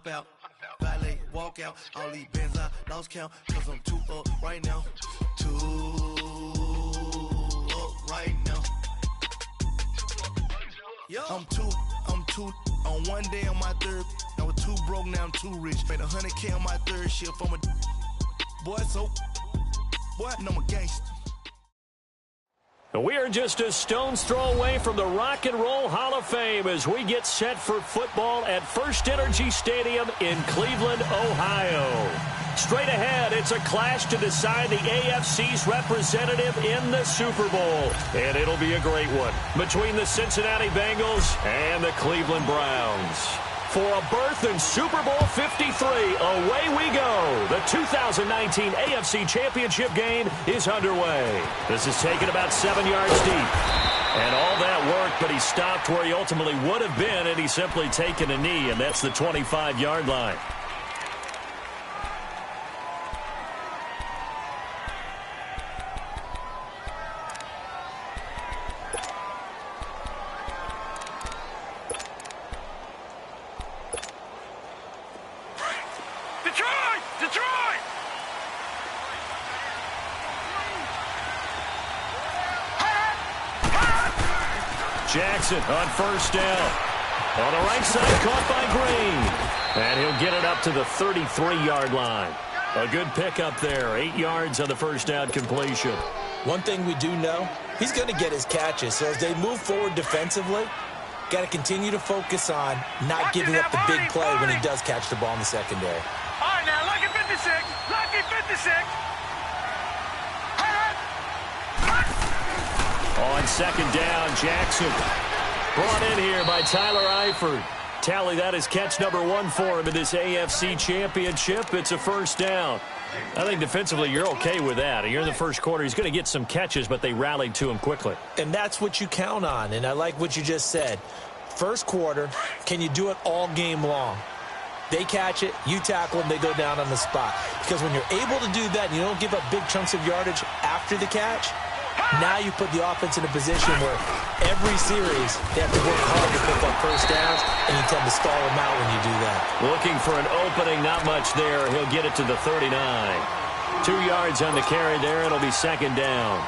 Out, valet, walk out, all these bands I lost count, cause I'm too up right now, too up right now. I'm too on one day on my third, I was too broke, now I'm too rich, made 100K on my third shift, I'm a boy, so, boy, and I'm a gangster. We are just a stone's throw away from the Rock and Roll Hall of Fame as we get set for football at First Energy Stadium in Cleveland, Ohio. Straight ahead, it's a clash to decide the AFC's representative in the Super Bowl. And it'll be a great one between the Cincinnati Bengals and the Cleveland Browns. For a berth in Super Bowl 53, away we go. The 2019 AFC Championship game is underway. This is taken about 7 yards deep. And all that work, but he stopped where he ultimately would have been, and he's simply taken a knee, and that's the 25-yard line. Jackson on first down. On the right side, caught by Green. And he'll get it up to the 33-yard line. A good pickup there. 8 yards on the first down completion. One thing we do know, he's going to get his catches. So as they move forward defensively, got to continue to focus on not giving up the big play when he does catch the ball in the secondary. All right, now, lucky 56. Lucky 56. On second down, Jackson brought in here by Tyler Eifert. Tally that is catch number 1 for him in this AFC Championship. It's a first down. I think defensively you're okay with that. You're in the first quarter. He's going to get some catches, but they rallied to him quickly. And that's what you count on, and I like what you just said. First quarter, can you do it all game long? They catch it, you tackle them, they go down on the spot. Because when you're able to do that and you don't give up big chunks of yardage after the catch, now you put the offense in a position where every series they have to work hard to pick up first downs, and you tend to stall them out when you do that. Looking for an opening, not much there. He'll get it to the 39. 2 yards on the carry there. It'll be second down.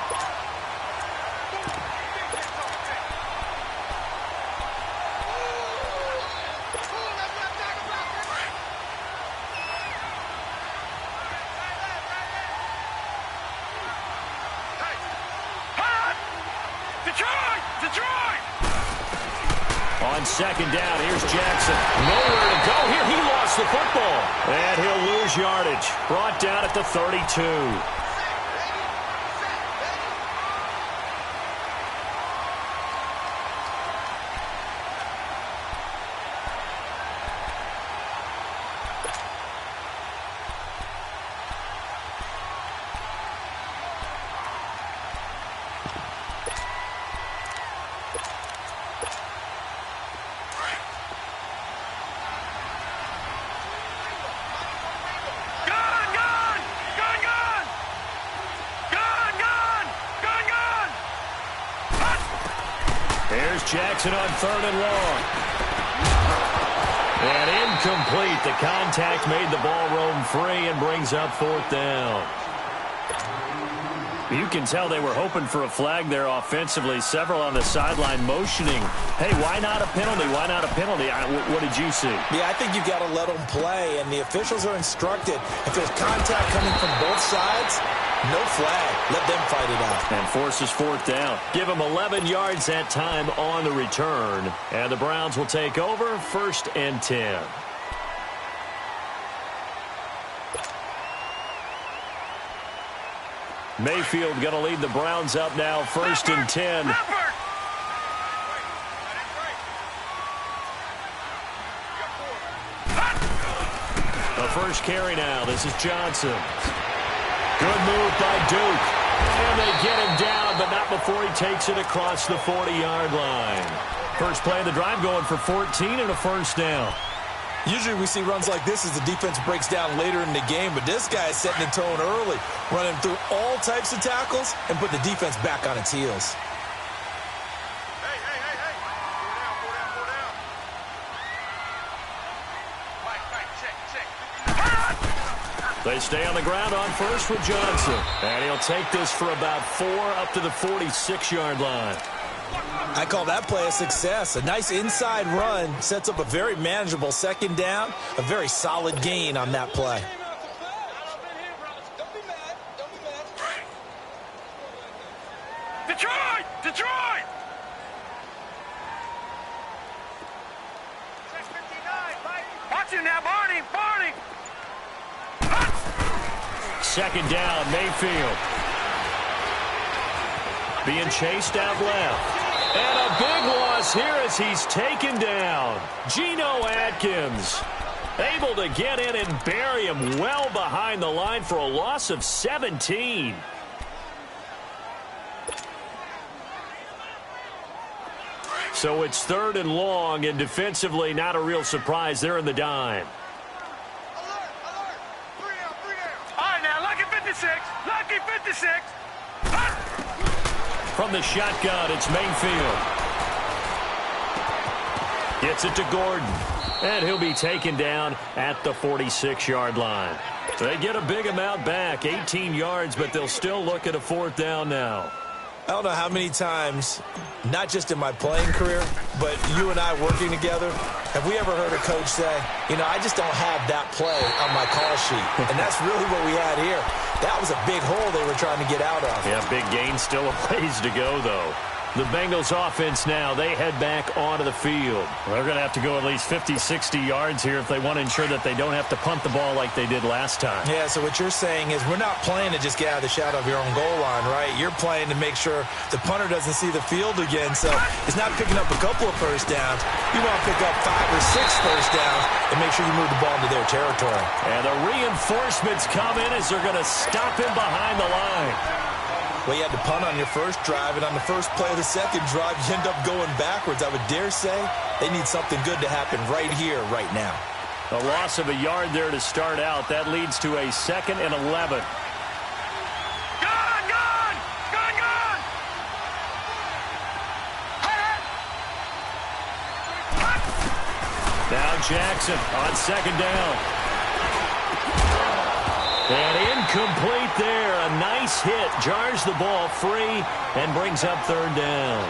On second down, here's Jackson. Nowhere to go here. He lost the football. And he'll lose yardage. Brought down at the 32. Jackson on third and long. And incomplete. The contact made the ball roam free and brings up fourth down. You can tell they were hoping for a flag there offensively. Several on the sideline motioning. Hey, why not a penalty? Why not a penalty? What did you see? Yeah, I think you've got to let them play, and the officials are instructed. If there's contact coming from both sides, no flag. Let them fight it out. And forces fourth down. Give them 11 yards that time on the return. And the Browns will take over first and 10. Mayfield going to lead the Browns up now, first and 10. The first carry now. This is Johnson. Good move by Duke. And they get him down, but not before he takes it across the 40-yard line. First play of the drive going for 14 and a first down. Usually we see runs like this as the defense breaks down later in the game, but this guy is setting the tone early, running through all types of tackles and put the defense back on its heels. Hey. Go down. Check. They stay on the ground on first with Johnson. And he'll take this for about 4 up to the 46-yard line. I call that play a success. A nice inside run sets up a very manageable second down, a very solid gain on that play. Detroit! Watch him now, Barney! Second down, Mayfield. Being chased out left. And a big loss here as he's taken down. Geno Atkins able to get in and bury him well behind the line for a loss of 17. So it's 3rd and long, and defensively not a real surprise. They're in the dime. Alert! 3 down. All right, now, lucky 56. From the shotgun, it's Mayfield. Gets it to Gordon. And he'll be taken down at the 46-yard line. They get a big amount back, 18 yards, but they'll still look at a 4th down now. I don't know how many times, not just in my playing career, but you and I working together, have we ever heard a coach say, I just don't have that play on my call sheet. And that's really what we had here. That was a big hole they were trying to get out of. Yeah, big gain, still a ways to go, though. The Bengals offense now, they head back onto the field. They're going to have to go at least 50, 60 yards here if they want to ensure that they don't have to punt the ball like they did last time. Yeah, so what you're saying is we're not playing to just get out of the shadow of your own goal line, right? You're playing to make sure the punter doesn't see the field again. So it's not picking up a couple of first downs. You want to pick up 5 or 6 first downs and make sure you move the ball into their territory. And the reinforcements come in as they're going to stop him behind the line. Well, you had to punt on your first drive, and on the first play of the second drive, you end up going backwards. I would dare say they need something good to happen right here, right now. A loss of a yard there to start out. That leads to a 2nd and 11. Gone! Now Jackson on 2nd down. And incomplete there. A nice hit. Jars the ball free and brings up 3rd down.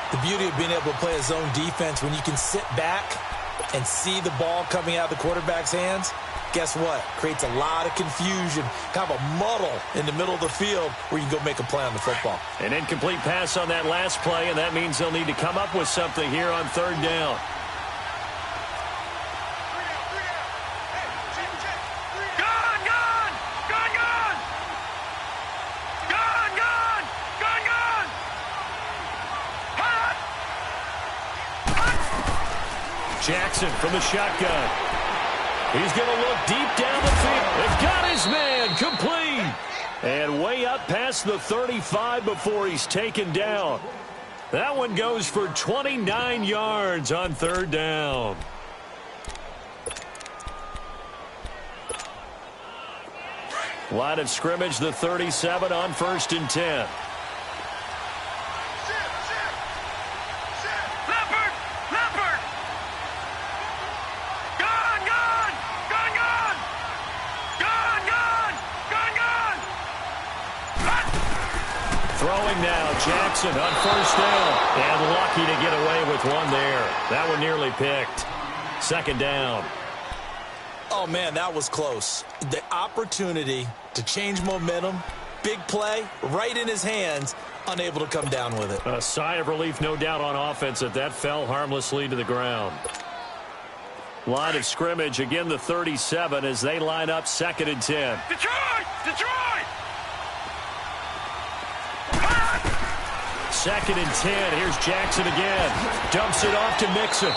The beauty of being able to play a zone defense when you can sit back and see the ball coming out of the quarterback's hands, guess what? Creates a lot of confusion, kind of a muddle in the middle of the field where you can go make a play on the football. An incomplete pass on that last play, and that means they'll need to come up with something here on 3rd down. Jackson from the shotgun. He's going to look deep down the field. They've got his man complete. And way up past the 35 before he's taken down. That one goes for 29 yards on 3rd down. Line of scrimmage, the 37 on 1st and 10. Throwing now, Jackson on 1st down. And lucky to get away with one there. That one nearly picked. 2nd down. Oh, man, that was close. The opportunity to change momentum, big play, right in his hands, unable to come down with it. A sigh of relief, no doubt, on offense that that fell harmlessly to the ground. Line of scrimmage, again the 37 as they line up 2nd and 10. Detroit! 2nd and 10. Here's Jackson again. Dumps it off to Mixon.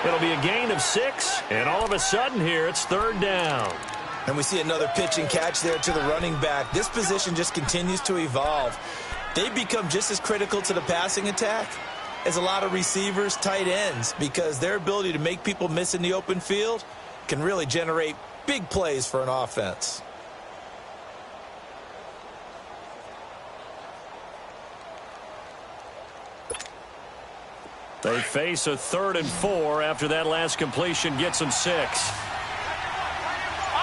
It'll be a gain of 6, and all of a sudden here it's 3rd down. And we see another pitch and catch there to the running back. This position just continues to evolve. They become just as critical to the passing attack is a lot of receivers, tight ends, because their ability to make people miss in the open field can really generate big plays for an offense. They face a 3rd and 4 after that last completion gets them 6. All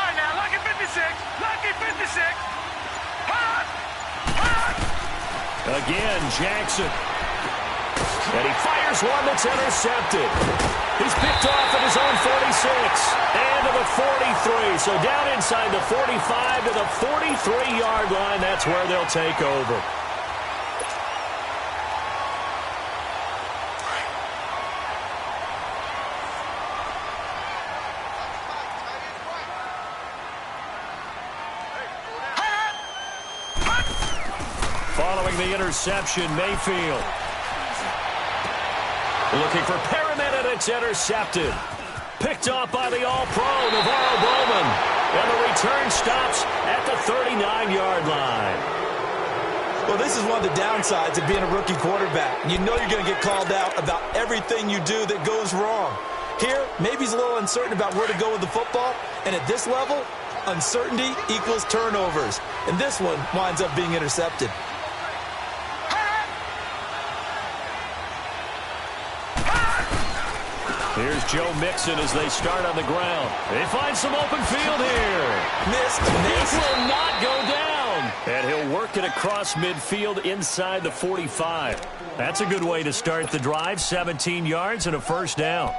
right, now, lucky 56. Lucky 56. Hot! Hot! Again, Jackson. And he fires one that's intercepted. He's picked off at his own 46. And to the 43. So down inside the 45 to the 43-yard line. That's where they'll take over. Following the interception, Mayfield. Looking for Perriman, and it's intercepted. Picked off by the All-Pro, Navarro Bowman. And the return stops at the 39-yard line. Well, this is one of the downsides of being a rookie quarterback. You know you're going to get called out about everything you do that goes wrong. Here, maybe he's a little uncertain about where to go with the football. And at this level, uncertainty equals turnovers. And this one winds up being intercepted. Here's Joe Mixon as they start on the ground. They find some open field here. Missed. He will not go down. And he'll work it across midfield inside the 45. That's a good way to start the drive. 17 yards and a first down.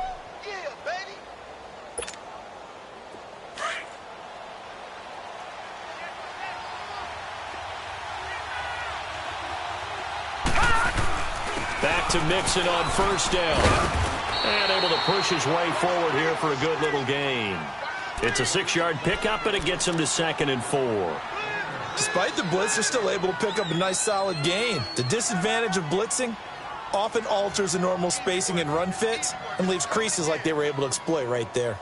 Yeah, baby. Back to Mixon on first down. And able to push his way forward here for a good little gain. It's a 6-yard pickup, and it gets him to 2nd and 4. Despite the blitz, they're still able to pick up a nice, solid gain. The disadvantage of blitzing often alters the normal spacing and run fits and leaves creases like they were able to exploit right there.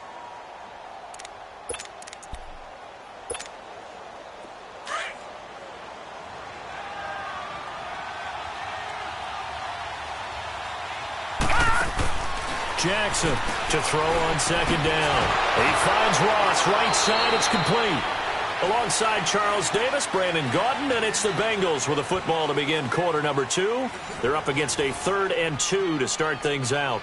Jackson to throw on 2nd down. He finds Ross, right side, it's complete. Alongside Charles Davis, Brandon Gaudin, and it's the Bengals with a football to begin quarter number 2. They're up against a 3rd and 2 to start things out.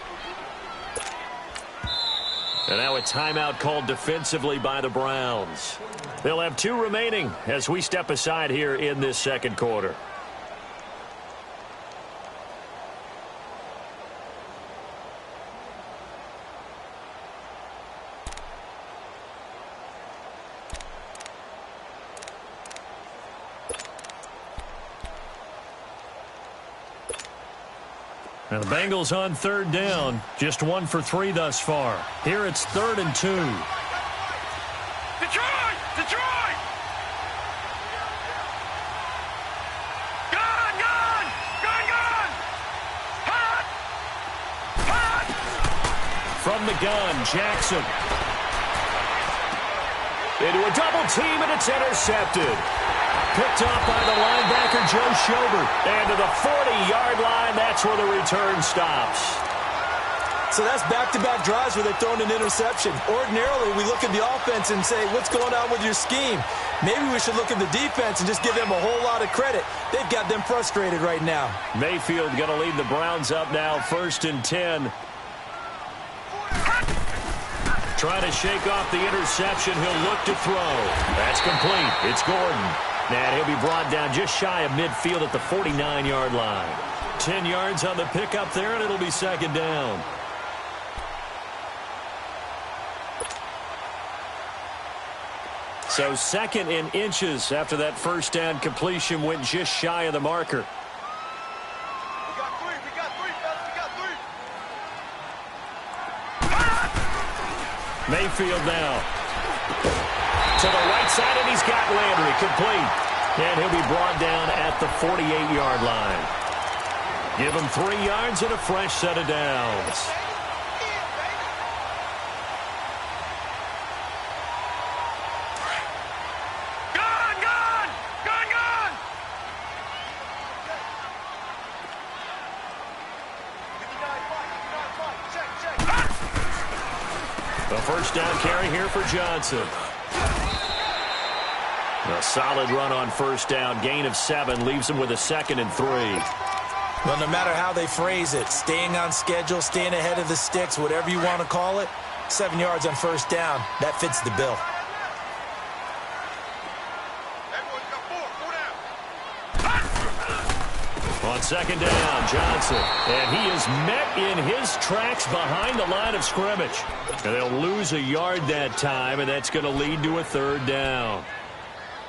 And now a timeout called defensively by the Browns. They'll have 2 remaining as we step aside here in this second quarter. Now the Bengals on 3rd down, just 1 for 3 thus far. Here it's 3rd and 2. Detroit! Detroit! Gun! Gun! Gun! Gun! Hot! Hot! From the gun, Jackson. Into a double team, and it's intercepted. Picked off by the linebacker, Joe Schobert. And to the 40-yard line, that's where the return stops. So that's back-to-back drives where they've thrown an interception. Ordinarily, we look at the offense and say, what's going on with your scheme? Maybe we should look at the defense and just give them a whole lot of credit. They've got them frustrated right now. Mayfield going to lead the Browns up now, 1st and 10. Trying to shake off the interception. He'll look to throw. That's complete. It's Gordon. And he'll be brought down just shy of midfield at the 49-yard line. 10 yards on the pickup there, and it'll be 2nd down. So 2nd in inches after that first down completion went just shy of the marker. We got 3, fellas, we got 3. Mayfield now. To the right side, and he's got Landry complete. And he'll be brought down at the 48-yard line. Give him 3 yards and a fresh set of downs. Gun! Gun! Gun! Gun! A first down carry here for Johnson. A solid run on first down. Gain of 7 leaves him with a 2nd and 3. Well, no matter how they phrase it, staying on schedule, staying ahead of the sticks, whatever you want to call it, 7 yards on first down, that fits the bill. On second down, Johnson. And he is met in his tracks behind the line of scrimmage. And they'll lose a yard that time, and that's going to lead to a 3rd down.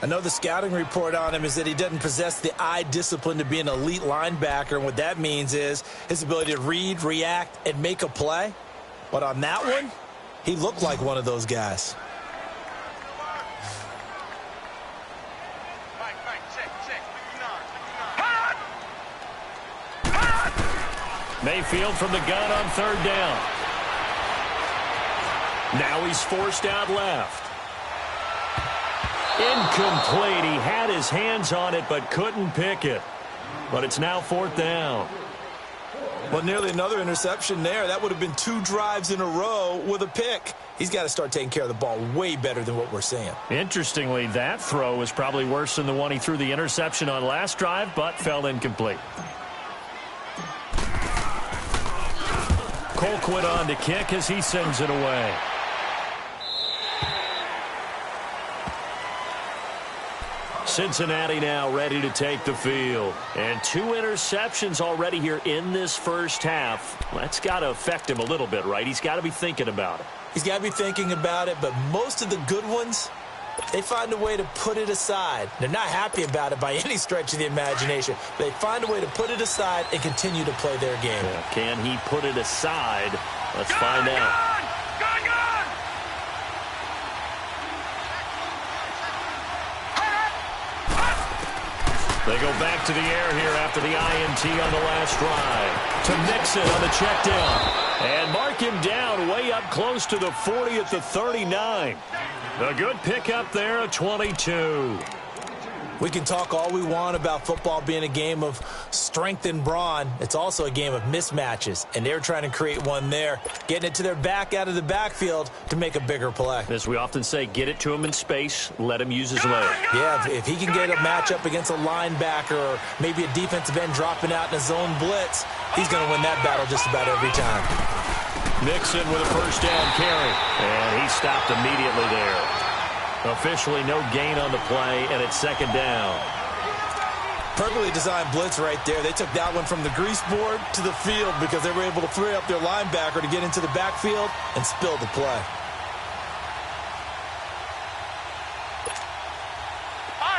I know the scouting report on him is that he doesn't possess the eye discipline to be an elite linebacker, and what that means is his ability to read, react, and make a play. But on that one, he looked like one of those guys. Mayfield from the gun on 3rd down. Now he's forced out left. Incomplete. He had his hands on it but couldn't pick it. But it's now 4th down. Well, nearly another interception there. That would have been 2 drives in a row with a pick. He's got to start taking care of the ball way better than what we're seeing. Interestingly, that throw was probably worse than the one he threw the interception on last drive, but fell incomplete. Colquitt on to kick as he sends it away. Cincinnati now ready to take the field. And 2 interceptions already here in this first half. That's got to affect him a little bit, right? He's got to be thinking about it. He's got to be thinking about it, but most of the good ones, they find a way to put it aside. They're not happy about it by any stretch of the imagination. They find a way to put it aside and continue to play their game. Yeah, can he put it aside? Let's find out. They go back to the air here after the INT on the last drive. To Mixon on the check down. And mark him down way up close to the 40 at the 39. A good pickup there, a 22. We can talk all we want about football being a game of strength and brawn. It's also a game of mismatches, and they're trying to create one there, getting it to their back out of the backfield to make a bigger play. As we often say, get it to him in space, let him use his leg. Yeah, if he can get a matchup against a linebacker or maybe a defensive end dropping out in a zone blitz, he's going to win that battle just about every time. Mixon with a first down carry, and he stopped immediately there. Officially no gain on the play, and it's 2nd down. Perfectly designed blitz right there. They took that one from the grease board to the field because they were able to free up their linebacker to get into the backfield and spill the play.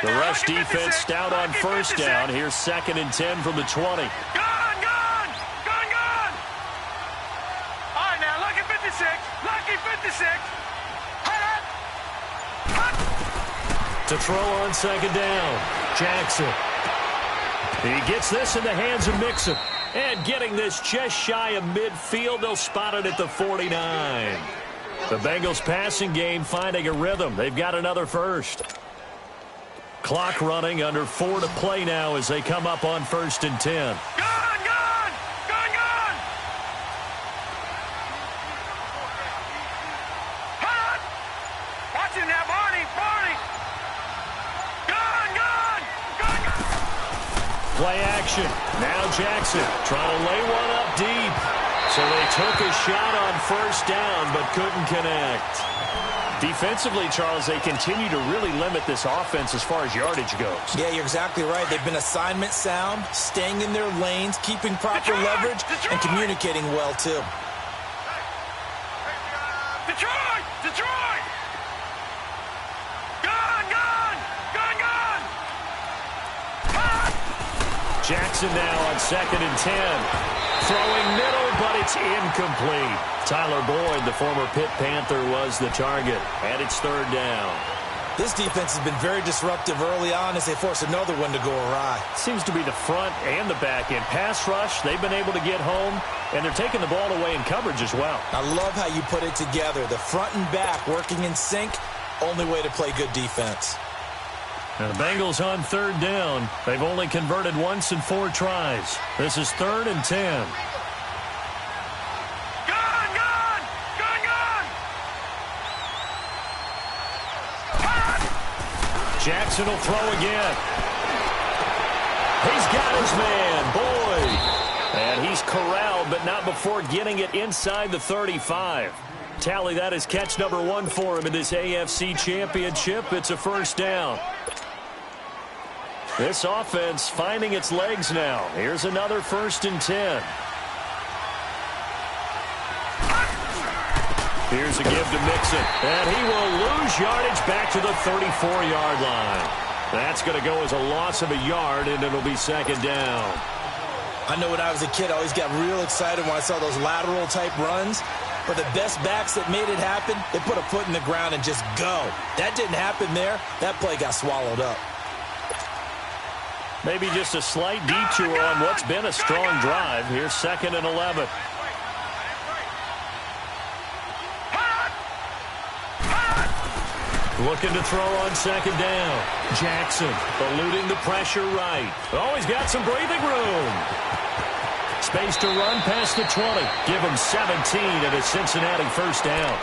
The rush defense stout on first down. Here's 2nd and 10 from the 20. Gone! All right, now, lucky 56. Lucky 56. To throw on 2nd down, Jackson. He gets this in the hands of Mixon. And getting this just shy of midfield, they'll spot it at the 49. The Bengals passing game finding a rhythm. They've got another first. Clock running, under 4 to play now as they come up on 1st and 10. Play action. Now Jackson trying to lay one up deep. So they took a shot on first down but couldn't connect. Defensively, Charles, they continue to really limit this offense as far as yardage goes. Yeah, you're exactly right. They've been assignment sound, staying in their lanes, keeping proper leverage, and communicating well, too. Detroit! Jackson now on 2nd and 10. Throwing middle, but it's incomplete. Tyler Boyd, the former Pitt Panther, was the target. And it's 3rd down. This defense has been very disruptive early on as they force another one to go awry. Seems to be the front and the back end. Pass rush, they've been able to get home, and they're taking the ball away in coverage as well. I love how you put it together. The front and back working in sync, only way to play good defense. Now the Bengals on 3rd down. They've only converted once in 4 tries. This is 3rd and 10. Jackson will throw again. He's got his man, Boyd. And he's corralled, but not before getting it inside the 35. Tally that as catch number 1 for him in this AFC Championship. It's a first down. This offense finding its legs now. Here's another 1st and 10. Here's a give to Mixon, and he will lose yardage back to the 34-yard line. That's going to go as a loss of a yard, and it'll be 2nd down. I know when I was a kid, I always got real excited when I saw those lateral-type runs. But the best backs that made it happen, they put a foot in the ground and just go. That didn't happen there. That play got swallowed up. Maybe just a slight detour on what's been a strong drive. Here's 2nd and 11. Looking to throw on 2nd down. Jackson eluding the pressure right. Oh, he's got some breathing room. Space to run past the 20. Give him 17 at a Cincinnati first down.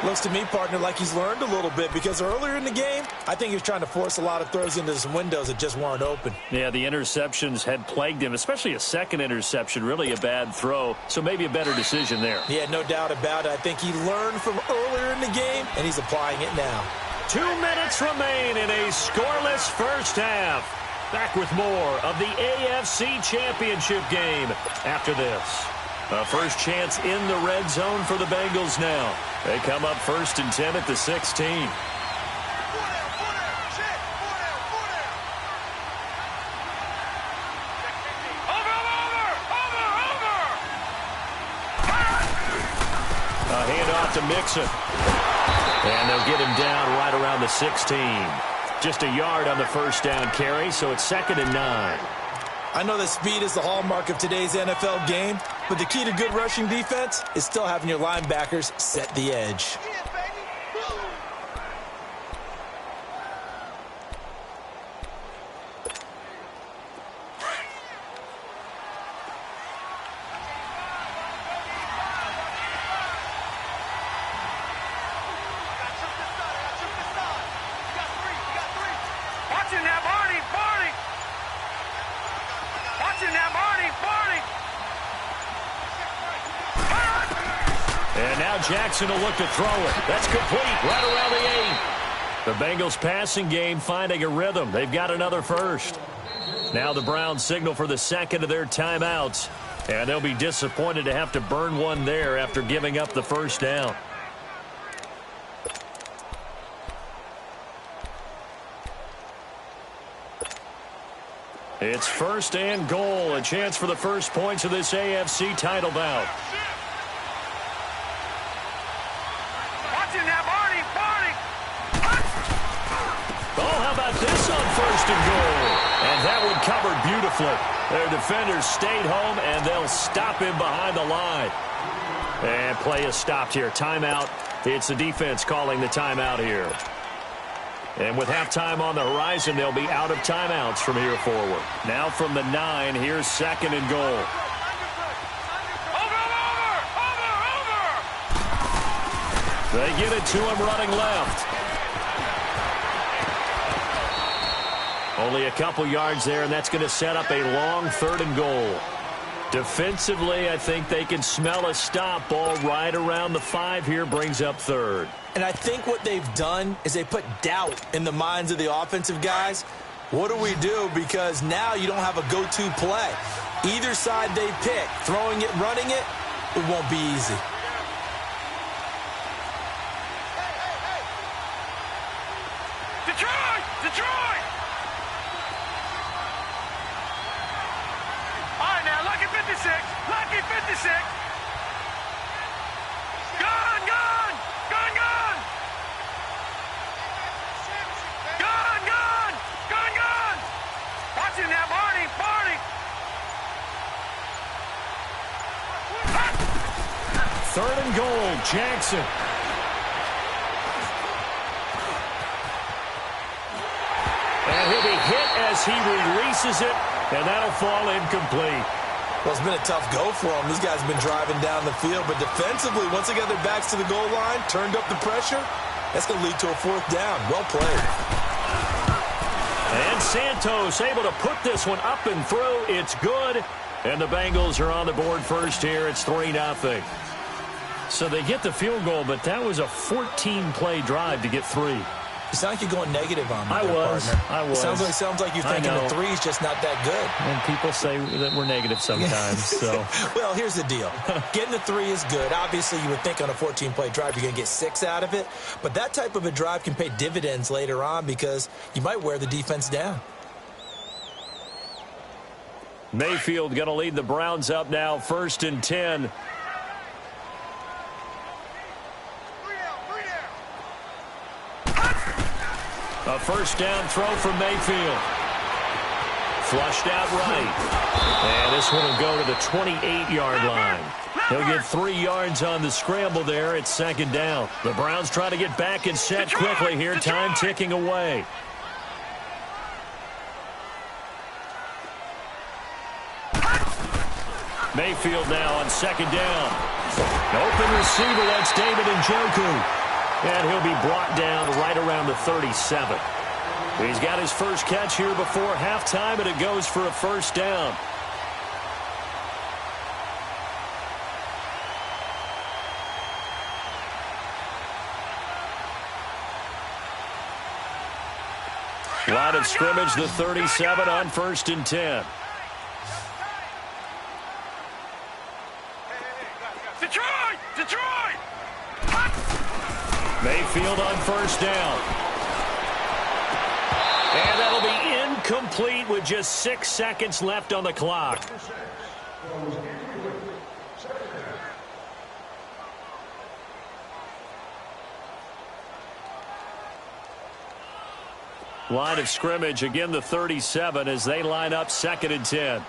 Looks to me, partner, like he's learned a little bit because earlier in the game, I think he was trying to force a lot of throws into some windows that just weren't open. Yeah, the interceptions had plagued him, especially a second interception, really a bad throw. So maybe a better decision there. Yeah, no doubt about it. I think he learned from earlier in the game, and he's applying it now. 2 minutes remain in a scoreless first half. Back with more of the AFC Championship game after this. A first chance in the red zone for the Bengals now. They come up 1st and 10 at the 16. A handoff to Mixon. And they'll get him down right around the 16. Just a yard on the first down carry, so it's 2nd and 9. I know that speed is the hallmark of today's NFL game, but the key to good rushing defense is still having your linebackers set the edge. And now Jackson will look to throw it. That's complete right around the 8. The Bengals passing game finding a rhythm. They've got another first. Now the Browns signal for the 2nd of their timeouts. And they'll be disappointed to have to burn one there after giving up the first down. It's 1st and goal. A chance for the first points of this AFC title bout. This on 1st and goal. And that one covered beautifully. Their defenders stayed home, and they'll stop him behind the line. And play is stopped here. Timeout. It's the defense calling the timeout here. And with halftime on the horizon, they'll be out of timeouts from here forward. Now from the 9, here's 2nd and goal. They get it to him running left. Only a couple yards there, and that's going to set up a long 3rd and goal. Defensively, I think they can smell a stop. Ball right around the 5 here brings up 3rd. And I think what they've done is they put doubt in the minds of the offensive guys. What do we do? Because now you don't have a go-to play. Either side they pick, throwing it, running it, it won't be easy. Detroit! Detroit! All right, now, lucky 56. Lucky 56. Gone, gone! Gone, gone! Gone, gone! Gone, gone! Watching that, Marty, Marty! 3rd and goal, Jackson. And he'll be hit as he releases it, and that'll fall incomplete. Well, it's been a tough go for them. These guys have been driving down the field, but defensively, once they got their backs to the goal line, turned up the pressure, that's going to lead to a 4th down. Well played. And Santos able to put this one up and through. It's good. And the Bengals are on the board first here. It's 3-0. So they get the field goal, but that was a 14-play drive to get 3. You sound like you're going negative on me, partner. I was. It sounds like you're thinking the 3's just not that good. And people say that we're negative sometimes. So, well, here's the deal. Getting the 3 is good. Obviously, you would think on a 14-play drive you're going to get 6 out of it. But that type of a drive can pay dividends later on because you might wear the defense down. Mayfield going to lead the Browns up now, 1st and 10. A first down throw from Mayfield. Flushed out right. And this one will go to the 28-yard line. He'll get 3 yards on the scramble there. It's 2nd down. The Browns try to get back and set quickly here. Time ticking away. Mayfield now on 2nd down. Open receiver, that's David Njoku. And he'll be brought down right around the 37. He's got his first catch here before halftime, and it goes for a first down. Line of scrimmage, the 37 on 1st and 10. Detroit! Mayfield on 1st down. And that'll be incomplete with just 6 seconds left on the clock. Line of scrimmage, again the 37 as they line up 2nd and 10.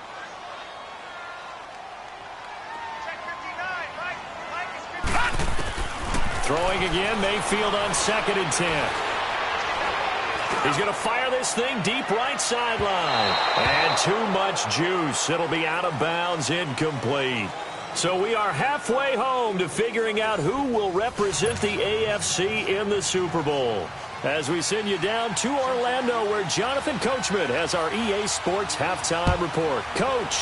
Throwing again, Mayfield on 2nd and 10. He's going to fire this thing deep right sideline. And too much juice. It'll be out of bounds, incomplete. So we are halfway home to figuring out who will represent the AFC in the Super Bowl. As we send you down to Orlando, where Jonathan Coachman has our EA Sports halftime report. Coach,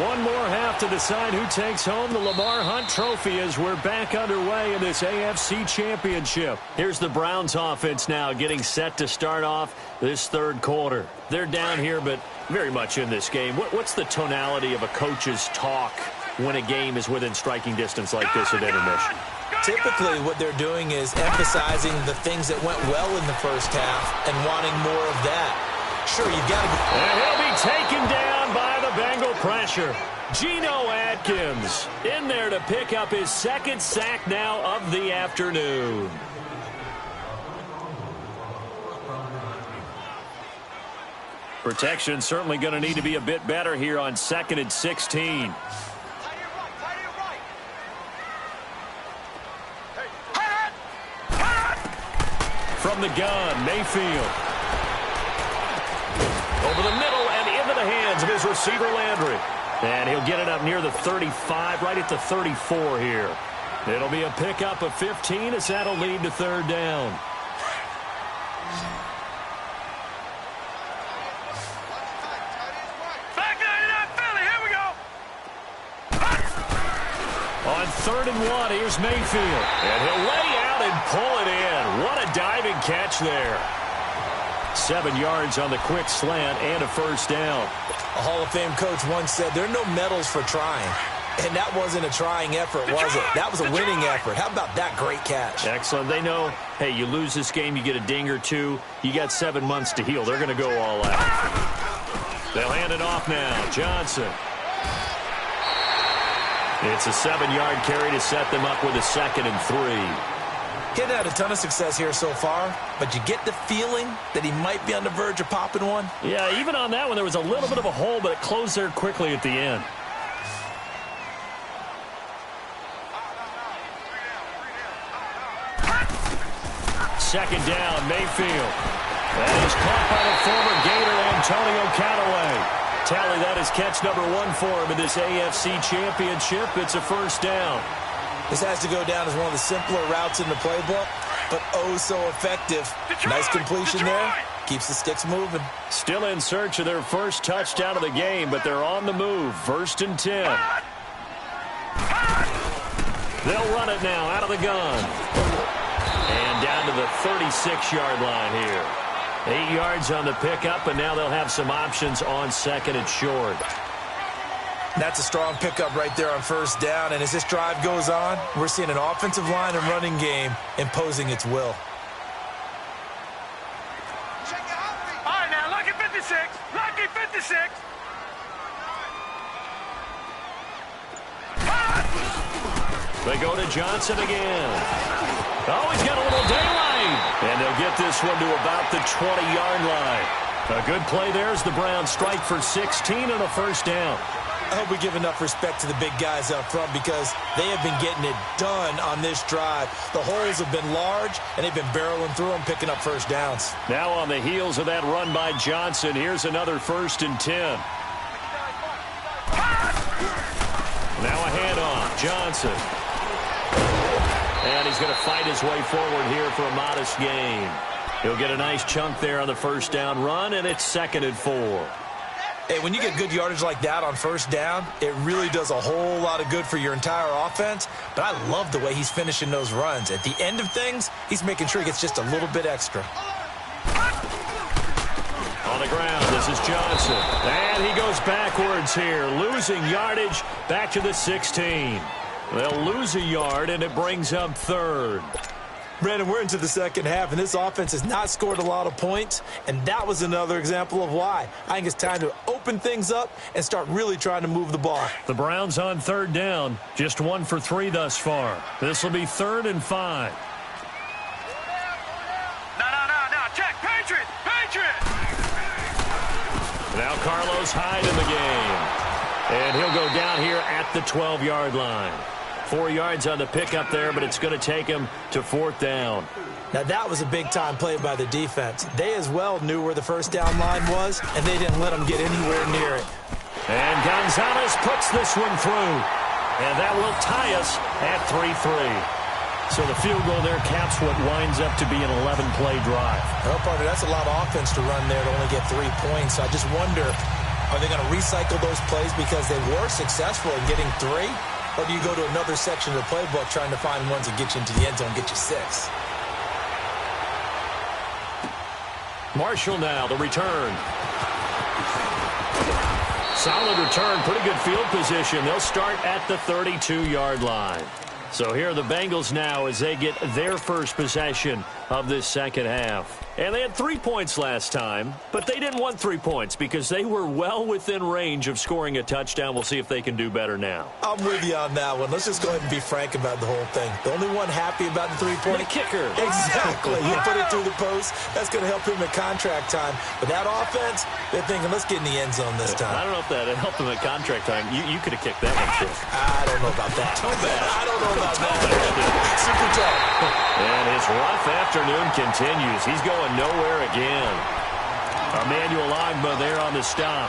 one more half to decide who takes home the Lamar Hunt Trophy as we're back underway in this AFC Championship. Here's the Browns offense now getting set to start off this 3rd quarter. They're down here, but very much in this game. What's the tonality of a coach's talk when a game is within striking distance like this at intermission? Typically, what they're doing is emphasizing the things that went well in the first half and wanting more of that. Sure, you've got to be... And he'll be taken down by the Bengal pressure. Geno Atkins in there to pick up his 2nd sack now of the afternoon. Protection certainly going to need to be a bit better here on 2nd and 16. From the gun, Mayfield. Over the middle and into the hands of his receiver, Landry. And he'll get it up near the 35, right at the 34 here. It'll be a pickup of 15 as that'll lead to 3rd down. Back in that Philly, here we go. On 3rd and 1, here's Mayfield. And he'll lay out and pull it in. What a diving catch there. 7 yards on the quick slant and a first down. A Hall of Fame coach once said there are no medals for trying. And that wasn't a trying effort, was it? That was a winning effort. How about that great catch? Excellent. They know, hey, you lose this game, you get a ding or two. You got 7 months to heal. They're going to go all out. They'll hand it off now. Johnson. It's a 7-yard carry to set them up with a 2nd and 3. He's had a ton of success here so far, but you get the feeling that he might be on the verge of popping one. Yeah, even on that one, there was a little bit of a hole, but it closed there quickly at the end. Second down, Mayfield. That is caught by the former Gator, Antonio Callaway. Tally, that is catch number 1 for him in this AFC Championship. It's a first down. This has to go down as one of the simpler routes in the playbook, but oh so effective. Nice completion there. Keeps the sticks moving. Still in search of their first touchdown of the game, but they're on the move. 1st and 10. They'll run it now out of the gun. And down to the 36-yard line here. 8 yards on the pickup, and now they'll have some options on 2nd and short. That's a strong pickup right there on 1st down, and as this drive goes on, we're seeing an offensive line and running game imposing its will. All right, now, lucky 56. Lucky 56. They go to Johnson again. Oh, he's got a little daylight. And they'll get this one to about the 20-yard line. A good play there as the Browns strike for 16 on a 1st down. I hope we give enough respect to the big guys up front because they have been getting it done on this drive. The holes have been large, and they've been barreling through them, picking up 1st downs. Now on the heels of that run by Johnson, here's another 1st and 10. Now a handoff. Johnson. And he's going to fight his way forward here for a modest gain. He'll get a nice chunk there on the 1st down run, and it's 2nd and 4. Hey, when you get good yardage like that on 1st down, it really does a whole lot of good for your entire offense. But I love the way he's finishing those runs. At the end of things, he's making sure he gets just a little bit extra. On the ground, this is Johnson. And he goes backwards here, losing yardage back to the 16. They'll lose a yard, and it brings up 3rd. Brandon, we're into the 2nd half, and this offense has not scored a lot of points, and that was another example of why. I think it's time to open things up and start really trying to move the ball. The Browns on 3rd down, just 1 for 3 thus far. This will be 3rd and 5. No, check, Patriot, Patriot. Now Carlos Hyde in the game. And he'll go down here at the 12-yard line. 4 yards on the pickup there, but it's going to take him to 4th down. Now, that was a big-time play by the defense. They as well knew where the 1st down line was, and they didn't let them get anywhere near it. And Gonzalez puts this one through. And that will tie us at 3-3. So the field goal there caps what winds up to be an 11-play drive. Well, partner, that's a lot of offense to run there to only get 3 points. I just wonder, are they going to recycle those plays because they were successful in getting 3? Or do you go to another section of the playbook trying to find ones that get you into the end zone and get you 6? Marshall now, the return. Solid return, pretty good field position. They'll start at the 32-yard line. So here are the Bengals now as they get their first possession of this 2nd half. And they had 3 points last time, but they didn't want 3 points because they were well within range of scoring a touchdown. We'll see if they can do better now. I'm with you on that one. Let's just go ahead and be frank about the whole thing. The only one happy about the 3-point kicker. Exactly. You put it through the post. That's going to help him at contract time. But that offense, they're thinking, let's get in the end zone this time. I don't know if that helped him at contract time. You could have kicked that one, too. I don't know about that. Toe bash. I don't know about that. Super tough. And his rough afternoon continues. He's going nowhere again. Emmanuel Ogbah there on the stop.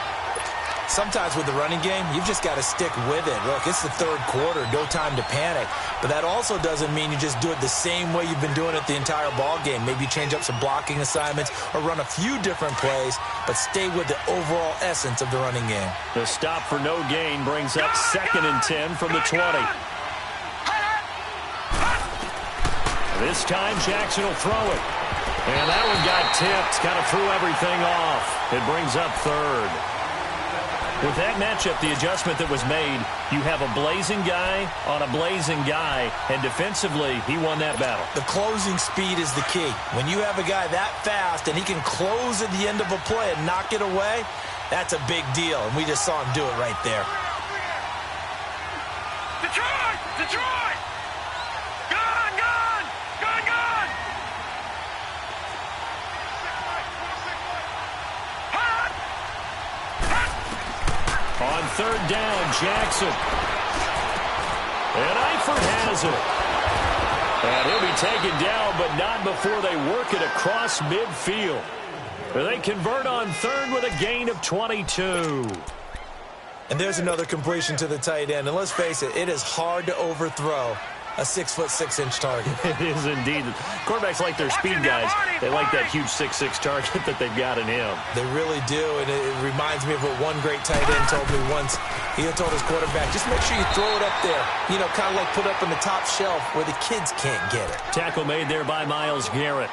Sometimes with the running game, you've just got to stick with it. Look, it's the 3rd quarter, no time to panic. But that also doesn't mean you just do it the same way you've been doing it the entire ball game. Maybe you change up some blocking assignments or run a few different plays, but stay with the overall essence of the running game. The stop for no gain brings up 2nd and 10 from the 20. This time, Jackson will throw it. And that one got tipped. Kind of threw everything off. It brings up 3rd. With that matchup, the adjustment that was made, you have a blazing guy on a blazing guy, and defensively, he won that battle. The closing speed is the key. When you have a guy that fast and he can close at the end of a play and knock it away, that's a big deal, and we just saw him do it right there. Detroit! Detroit! Gun! Gun! Gun! Gun! Hot! Hot! On 3rd down, Jackson. And Eifert has it. And he'll be taken down, but not before they work it across midfield. They convert on 3rd with a gain of 22. And there's another completion to the tight end. And let's face it, it is hard to overthrow a 6'6" target. It is indeed. Quarterbacks like their speed guys. They like that huge 6'6" target that they've got in him. They really do, and it reminds me of what one great tight end told me once. He told his quarterback, just make sure you throw it up there. You know, kind of like put up on the top shelf where the kids can't get it. Tackle made there by Myles Garrett.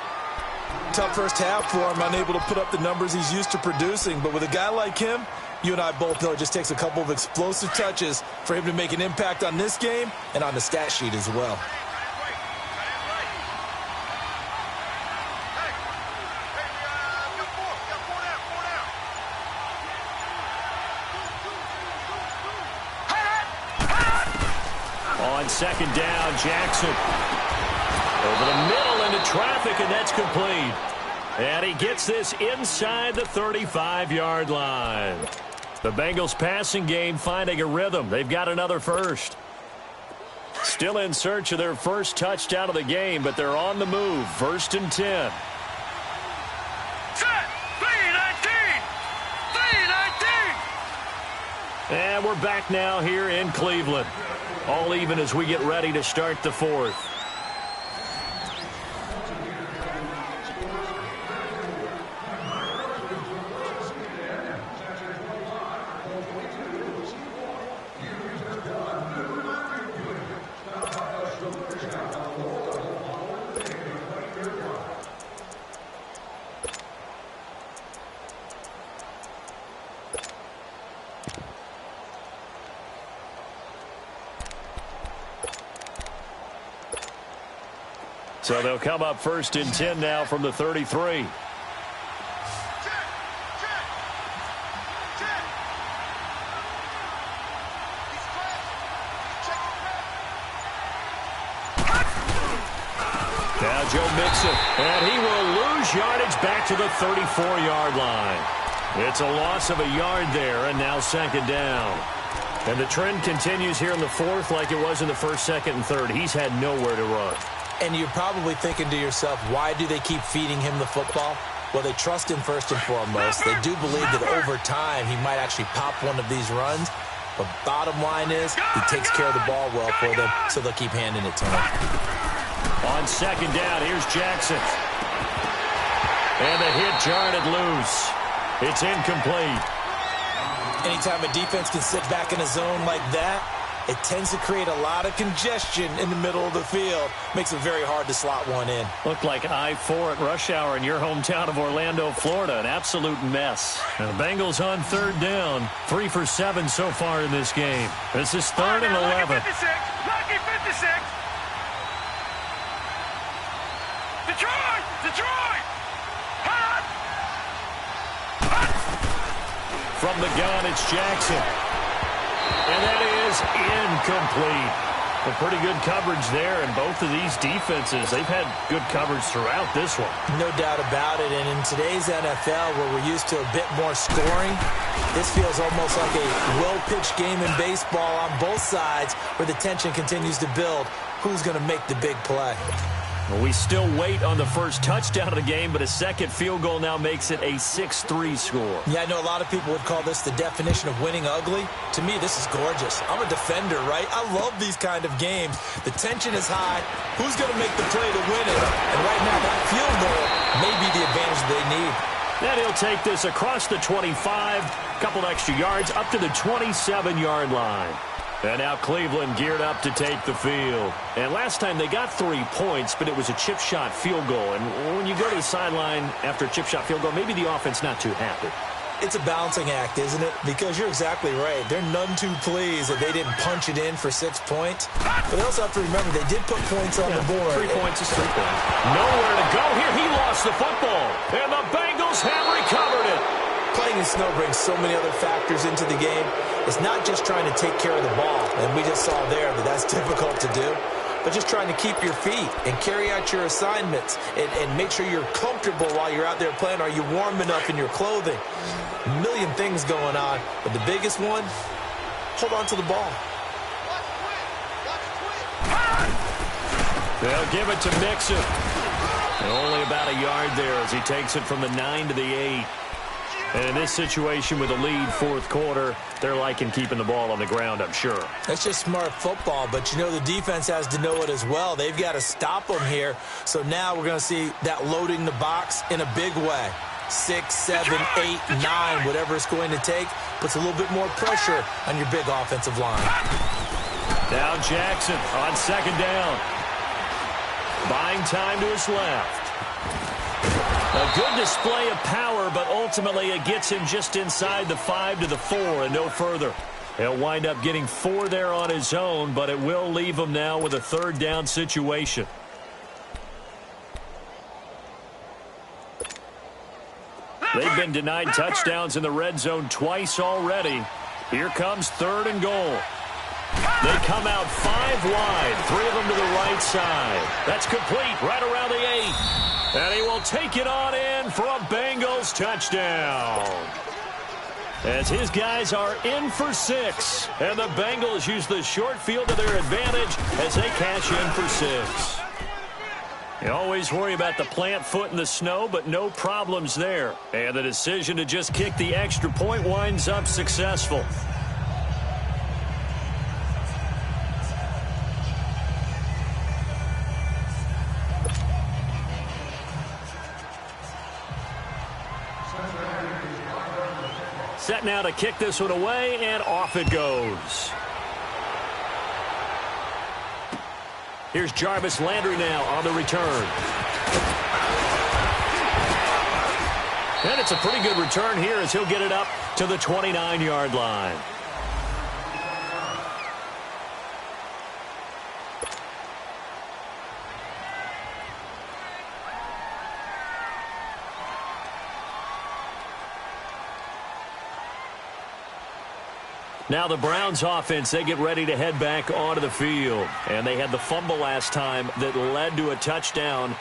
Tough first half for him, unable to put up the numbers he's used to producing. But with a guy like him, you and I both know it just takes a couple of explosive touches for him to make an impact on this game and on the stat sheet as well. On second down, Jackson. Over the middle into traffic, and that's complete. And he gets this inside the 35-yard line. The Bengals passing game finding a rhythm. They've got another first. Still in search of their first touchdown of the game, but they're on the move. 1st and 10. Set! 3-19! 3-19! And we're back now here in Cleveland. All even as we get ready to start the 4th. So they'll come up 1st and 10 now from the 33. Now Joe Mixon, and he will lose yardage back to the 34-yard line. It's a loss of a yard there, and now 2nd down. And the trend continues here in the 4th like it was in the 1st, 2nd, and 3rd. He's had nowhere to run. And you're probably thinking to yourself, why do they keep feeding him the football? Well, they trust him first and foremost. They do believe that over time he might actually pop one of these runs. But bottom line is he takes care of the ball well for them, so they'll keep handing it to him. On 2nd down, here's Jackson. And the hit jarred it loose. It's incomplete. Anytime a defense can sit back in a zone like that, it tends to create a lot of congestion in the middle of the field. Makes it very hard to slot one in. Looked like I-4 at rush hour in your hometown of Orlando, Florida. An absolute mess. And the Bengals on 3rd down. 3 for 7 so far in this game. This is 3rd and 11. Lucky 56! Lucky 56! Detroit! Detroit! Hot! Hot! From the gun, it's Jackson. And that is incomplete. A pretty good coverage there, and both of these defenses, they've had good coverage throughout this one. No doubt about it, and in today's NFL, where we're used to a bit more scoring, this feels almost like a well-pitched game in baseball on both sides, where the tension continues to build. Who's going to make the big play? Well, we still wait on the first touchdown of the game, but a second field goal now makes it a 6-3 score. Yeah, I know a lot of people would call this the definition of winning ugly. To me, this is gorgeous. I'm a defender, right? I love these kind of games. The tension is high. Who's going to make the play to win it? And right now, that field goal may be the advantage they need. Then he'll take this across the 25, couple extra yards, up to the 27-yard line. And now Cleveland geared up to take the field. And last time they got 3 points, but it was a chip shot field goal. And when you go to the sideline after a chip shot field goal, maybe the offense not too happy. It's a balancing act, isn't it? Because you're exactly right. They're none too pleased that they didn't punch it in for 6 points. But they also have to remember they did put points on the board. 3 points is 3 points. Nowhere to go here. He lost the football. And the Bengals have recovered it. Playing in snow brings so many other factors into the game. It's not just trying to take care of the ball, and we just saw there that that's difficult to do, but just trying to keep your feet and carry out your assignments and make sure you're comfortable while you're out there playing. Are you warm enough in your clothing? A million things going on, but the biggest one, hold on to the ball. They'll give it to Mixon. And only about a yard there as he takes it from the 9 to the 8. And in this situation with a lead fourth quarter, they're liking keeping the ball on the ground, I'm sure. That's just smart football, but you know the defense has to know it as well. They've got to stop them here. So now we're going to see that loading the box in a big way. 6, 7, 8, 9, whatever it's going to take, puts a little bit more pressure on your big offensive line. Now Jackson on second down. Buying time to his left. A good display of power, but ultimately it gets him just inside the 5 to the 4 and no further. He'll wind up getting 4 there on his own, but it will leave him now with a third down situation. They've been denied touchdowns in the red zone twice already. Here comes 3rd and goal. They come out 5 wide, 3 of them to the right side. That's complete right around the 8. And he will take it on in for a Bengals touchdown. As his guys are in for 6. And the Bengals use the short field to their advantage as they cash in for 6. You always worry about the plant foot in the snow, but no problems there. And the decision to just kick the extra point winds up successful. Set now to kick this one away, and off it goes. Here's Jarvis Landry now on the return. And it's a pretty good return here as he'll get it up to the 29-yard line. Now the Browns offense, they get ready to head back onto the field. And they had the fumble last time that led to a touchdown.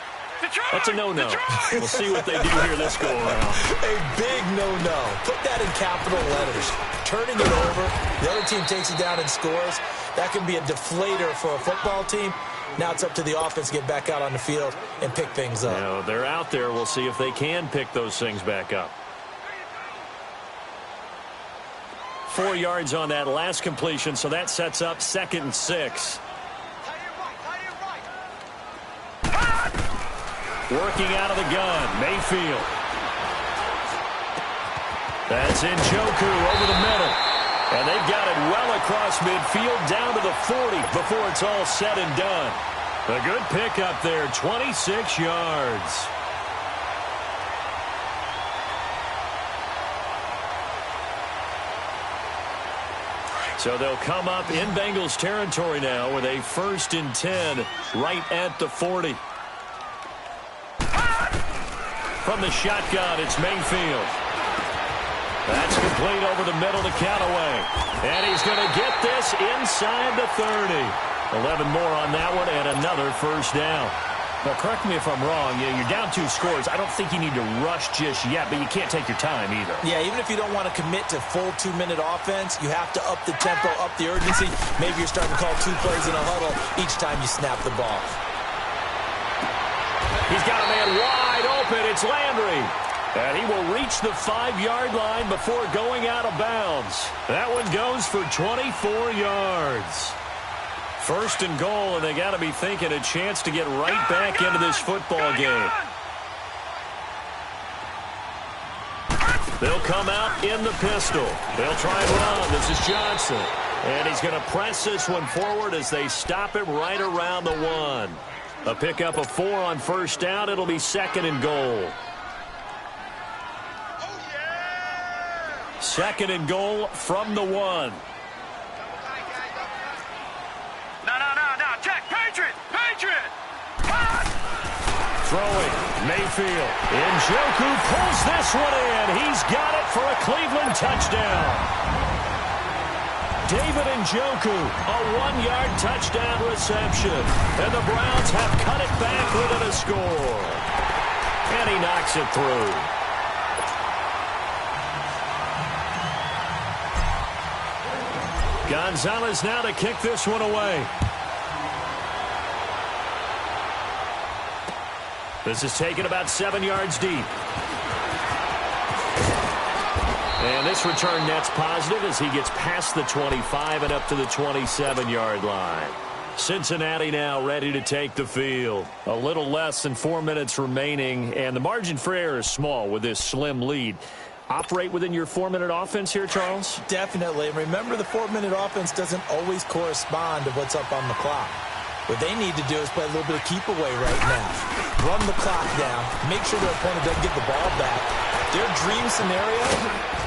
That's a no-no. We'll see what they do here this go-around. A big no-no. Put that in capital letters. Turning it over, the other team takes it down and scores. That can be a deflator for a football team. Now it's up to the offense to get back out on the field and pick things up. You know, they're out there. We'll see if they can pick those things back up. 4 yards on that last completion, so that sets up 2nd and 6. Working out of the gun, Mayfield. That's Njoku over the middle. And they've got it well across midfield down to the 40 before it's all said and done. A good pickup there, 26 yards. So they'll come up in Bengals territory now with a 1st and 10 right at the 40. From the shotgun, it's Mayfield. That's complete over the middle to Callaway. And he's going to get this inside the 30. 11 more on that one and another 1st down. Now, correct me if I'm wrong. You're down 2 scores. I don't think you need to rush just yet, but you can't take your time either. Yeah, even if you don't want to commit to full 2-minute offense, you have to up the tempo, up the urgency. Maybe you're starting to call 2 plays in a huddle each time you snap the ball. He's got a man wide open. It's Landry. And he will reach the 5-yard line before going out of bounds. That one goes for 24 yards. 1st and goal, and they got to be thinking a chance to get right back into this football game. They'll come out in the pistol. They'll try and run. This is Johnson. And he's going to press this one forward as they stop him right around the 1. A pickup of 4 on 1st down. It'll be 2nd and goal. 2nd and goal from the 1. Throwing, Mayfield. Njoku pulls this one in. He's got it for a Cleveland touchdown. David Njoku, a 1-yard touchdown reception. And the Browns have cut it back within a score. And he knocks it through. Gonzalez now to kick this one away. This is taken about 7 yards deep. And this return net's positive as he gets past the 25 and up to the 27-yard line. Cincinnati now ready to take the field. A little less than 4 minutes remaining, and the margin for error is small with this slim lead. Operate within your 4-minute offense here, Charles? Definitely. Remember, the 4-minute offense doesn't always correspond to what's up on the clock. What they need to do is play a little bit of keep away right now. Run the clock down. Make sure their opponent doesn't get the ball back. Their dream scenario,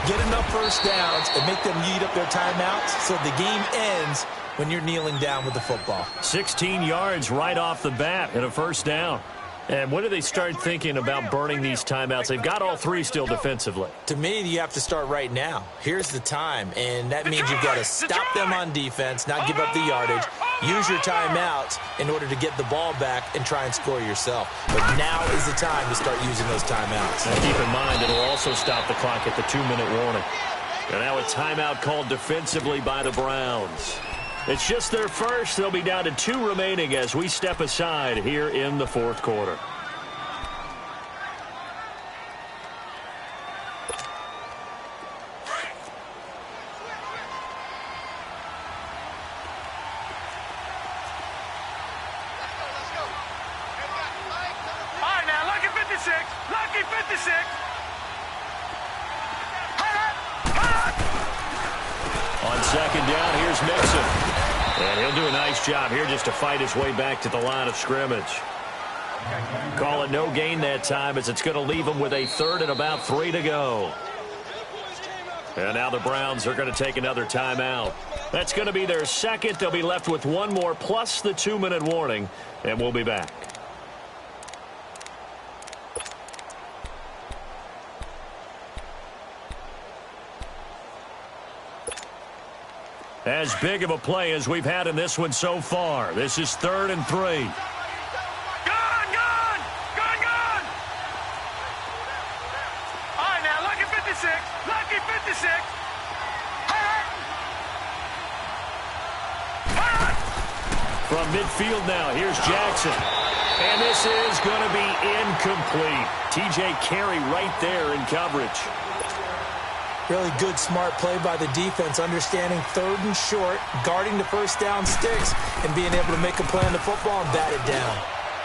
get enough first downs and make them eat up their timeouts so the game ends when you're kneeling down with the football. 16 yards right off the bat and a first down. And when do they start thinking about burning these timeouts? They've got all three still defensively. To me, you have to start right now. Here's the time, and that means you've got to stop them on defense, not give up the yardage, use your timeouts in order to get the ball back and try and score yourself. But now is the time to start using those timeouts. And keep in mind, it'll also stop the clock at the 2-minute warning. And now a timeout called defensively by the Browns. It's just their first. They'll be down to 2 remaining as we step aside here in the fourth quarter. All right, now, lucky 56. Lucky 56. On second down, here's Mixon. And he'll do a nice job here just to fight his way back to the line of scrimmage. Call it no gain that time as it's going to leave him with a third and about 3 to go. And now the Browns are going to take another timeout. That's going to be their second. They'll be left with 1 more plus the 2-minute warning, and we'll be back. As big of a play as we've had in this one so far. This is 3rd and 3. Gun! Gun! Gun, gun! All right, now, lucky 56. Lucky 56. From midfield now, here's Jackson. And this is going to be incomplete. TJ Carey right there in coverage. Really good, smart play by the defense, understanding 3rd and short, guarding the first down sticks, and being able to make a play on the football and bat it down.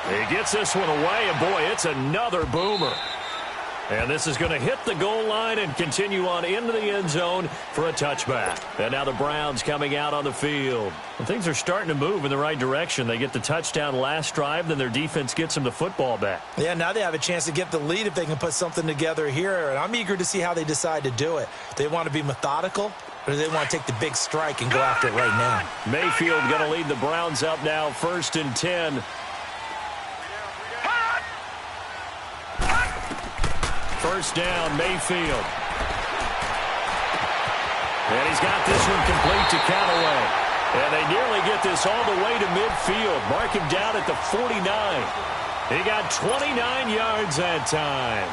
He gets this one away, and boy, it's another boomer. And this is going to hit the goal line and continue on into the end zone for a touchback. And now the Browns coming out on the field. And things are starting to move in the right direction. They get the touchdown last drive, then their defense gets them the football back. Yeah, now they have a chance to get the lead if they can put something together here. And I'm eager to see how they decide to do it. They want to be methodical, or do they want to take the big strike and go after it right now? Mayfield going to lead the Browns up now, 1st and 10. First down, Mayfield. And he's got this one complete to Callaway. And they nearly get this all the way to midfield. Mark him down at the 49. He got 29 yards that time.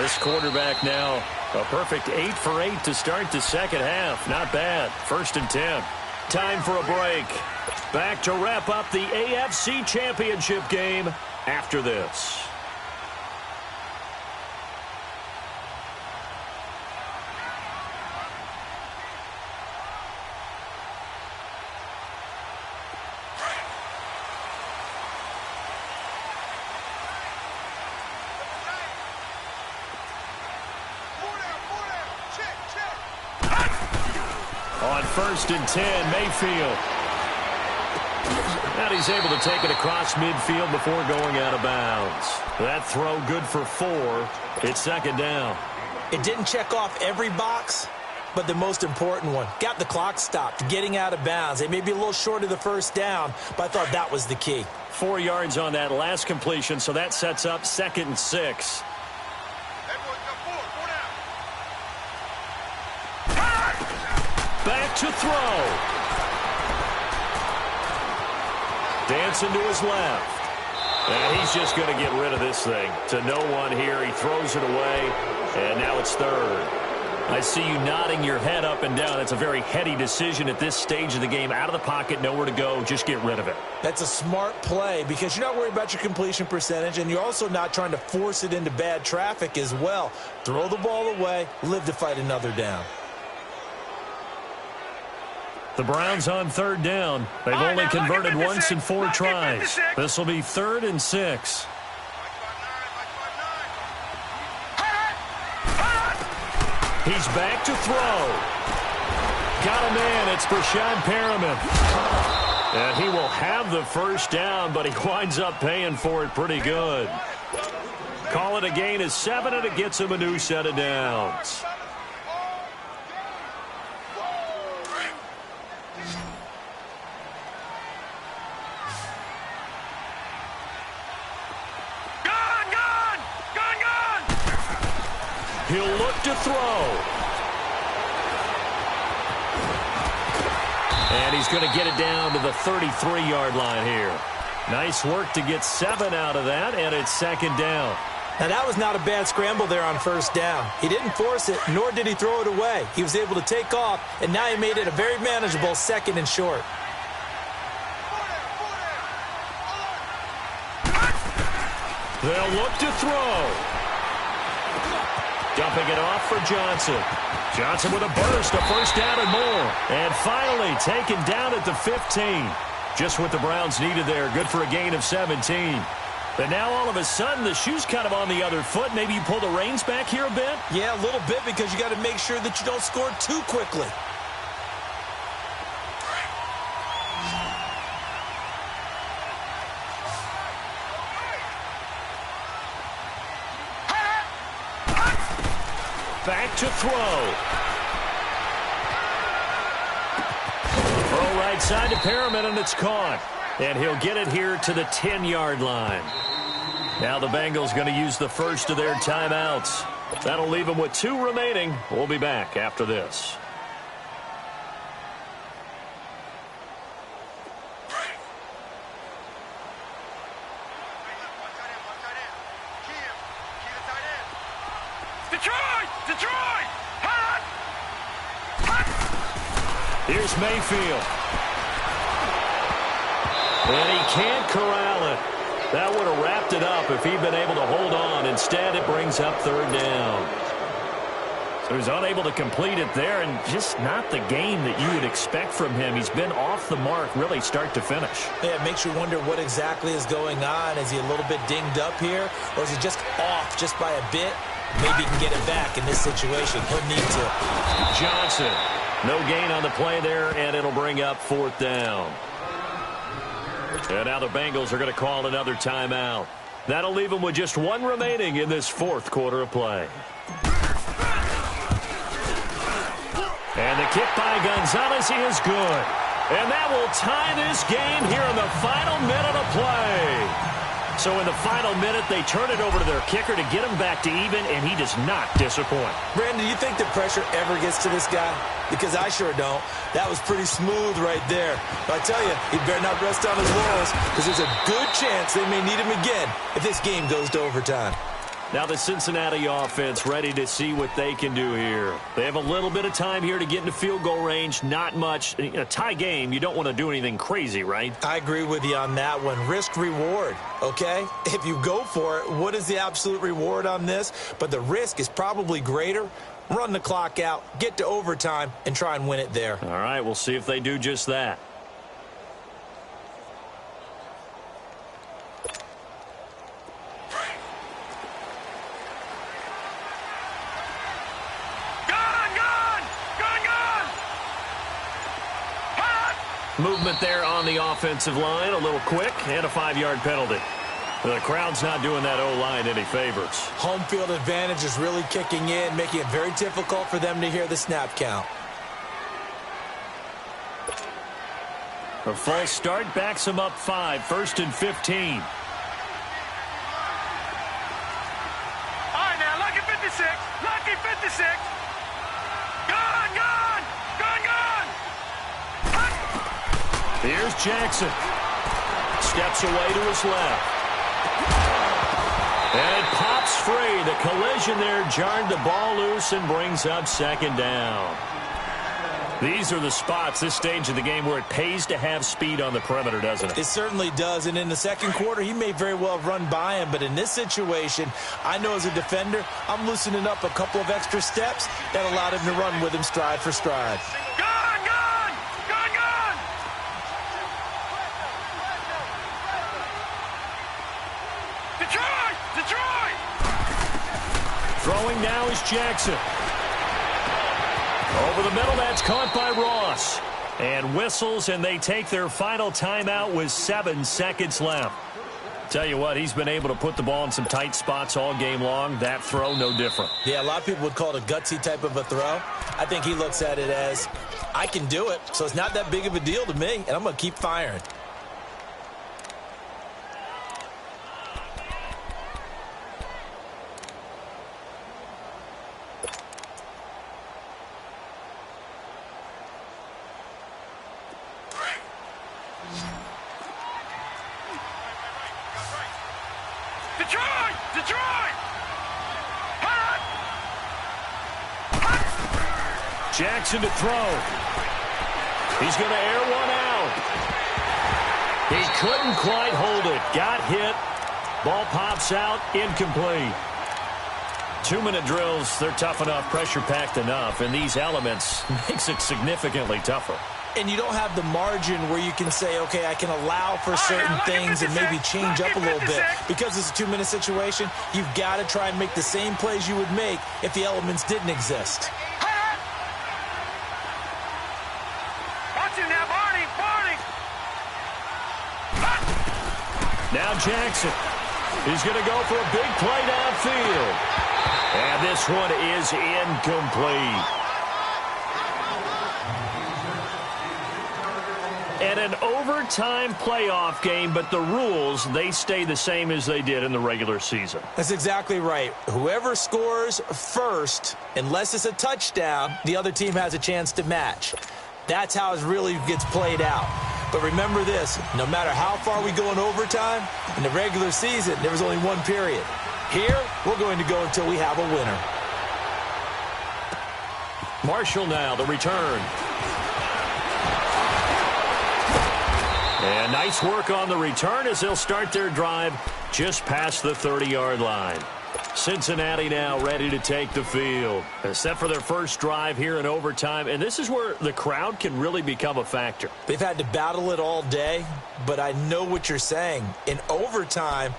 This quarterback now, a perfect 8 for 8 to start the second half. Not bad. 1st and 10. Time for a break. Back to wrap up the AFC Championship game after this. On 1st and 10, Mayfield. And he's able to take it across midfield before going out of bounds. That throw good for 4. It's 2nd down. It didn't check off every box, but the most important one. Got the clock stopped, getting out of bounds. They may be a little short of the first down, but I thought that was the key. 4 yards on that last completion, so that sets up 2nd and 6. Back to throw. Dancing to his left. And he's just going to get rid of this thing. To no one here. He throws it away. And now it's 3rd. I see you nodding your head up and down. That's a very heady decision at this stage of the game. Out of the pocket, nowhere to go. Just get rid of it. That's a smart play because you're not worried about your completion percentage, and you're also not trying to force it into bad traffic as well. Throw the ball away, live to fight another down. The Browns on third down. They've only converted once in 4 tries. This will be 3rd and 6. He's back to throw. Got a man. It's Brashad Perriman. And he will have the first down, but he winds up paying for it pretty good. Call it a gain of 7, and it gets him a new set of downs. He'll look to throw. And he's going to get it down to the 33-yard line here. Nice work to get 7 out of that, and it's 2nd down. Now, that was not a bad scramble there on 1st down. He didn't force it, nor did he throw it away. He was able to take off, and now he made it a very manageable 2nd and short. They'll look to throw. Dumping it off for Johnson. Johnson with a burst, a 1st down and more. And finally taken down at the 15. Just what the Browns needed there. Good for a gain of 17. But now all of a sudden the shoe's kind of on the other foot. Maybe you pull the reins back here a bit? Yeah, a little bit, because you got to make sure that you don't score too quickly. Back to throw. Throw right side to Perriman, and it's caught. And he'll get it here to the 10-yard line. Now the Bengals going to use the first of their timeouts. That'll leave them with 2 remaining. We'll be back after this. Detroit! Here's Mayfield. And he can't corral it. That would have wrapped it up if he'd been able to hold on. Instead, it brings up 3rd down. So he's unable to complete it there, and just not the game that you would expect from him. He's been off the mark, really, start to finish. Yeah, it makes you wonder what exactly is going on. Is he a little bit dinged up here, or is he just off just by a bit? Maybe he can get it back in this situation. He'll need to. Johnson, no gain on the play there, and it'll bring up 4th down. And now the Bengals are going to call another timeout. That'll leave them with just 1 remaining in this 4th quarter of play. And the kick by Gonzalez is good. And that will tie this game here in the final minute of play. So in the final minute, they turn it over to their kicker to get him back to even, and he does not disappoint. Brandon, do you think the pressure ever gets to this guy? Because I sure don't. That was pretty smooth right there. But I tell you, he better not rest on his laurels, because there's a good chance they may need him again if this game goes to overtime. Now the Cincinnati offense ready to see what they can do here. They have a little bit of time here to get into field goal range. Not much. In a tie game, you don't want to do anything crazy, right? I agree with you on that one. Risk-reward, okay? If you go for it, what is the absolute reward on this? But the risk is probably greater. Run the clock out, get to overtime, and try and win it there. All right, we'll see if they do just that. Movement there on the offensive line, a little quick, and a 5-yard penalty. The crowd's not doing that O-line any favors. Home field advantage is really kicking in, making it very difficult for them to hear the snap count. A false start backs them up 5, 1st and 15. All right, now, lucky 56, lucky 56. Here's Jackson. Steps away to his left. And it pops free. The collision there jarred the ball loose and brings up second down. These are the spots, this stage of the game, where it pays to have speed on the perimeter, doesn't it? It certainly does, and in the second quarter, he may very well run by him, but in this situation, I know as a defender, I'm loosening up a couple of extra steps that allowed him to run with him stride for stride. Gun! Gun! Gun! Gun! Detroit! Detroit! Throwing now is Jackson. Over the middle, that's caught by Ross. And whistles, and they take their final timeout with 7 seconds left. Tell you what, he's been able to put the ball in some tight spots all game long. That throw, no different. Yeah, a lot of people would call it a gutsy type of a throw. I think he looks at it as, I can do it, so it's not that big of a deal to me, and I'm going to keep firing. Detroit! Detroit! Hot! Jackson to throw. He's going to air one out. He couldn't quite hold it. Got hit. Ball pops out. Incomplete. 2-minute drills, they're tough enough, pressure-packed enough, and these elements makes it significantly tougher. And you don't have the margin where you can say, okay, I can allow for certain things and maybe change up a little bit. Because it's a 2-minute situation, you've got to try and make the same plays you would make if the elements didn't exist. Watching now, Barney! Barney! Now Jackson. He's going to go for a big play downfield. And this one is incomplete. And an overtime playoff game, but the rules, they stay the same as they did in the regular season. That's exactly right. Whoever scores first, unless it's a touchdown, the other team has a chance to match. That's how it really gets played out. But remember this, no matter how far we go in overtime, in the regular season, there was only one period. Here, we're going to go until we have a winner. Marshall now, the return. And nice work on the return as they'll start their drive just past the 30-yard line. Cincinnati now ready to take the field. Set for their first drive here in overtime, and this is where the crowd can really become a factor. They've had to battle it all day, but I know what you're saying. In overtime,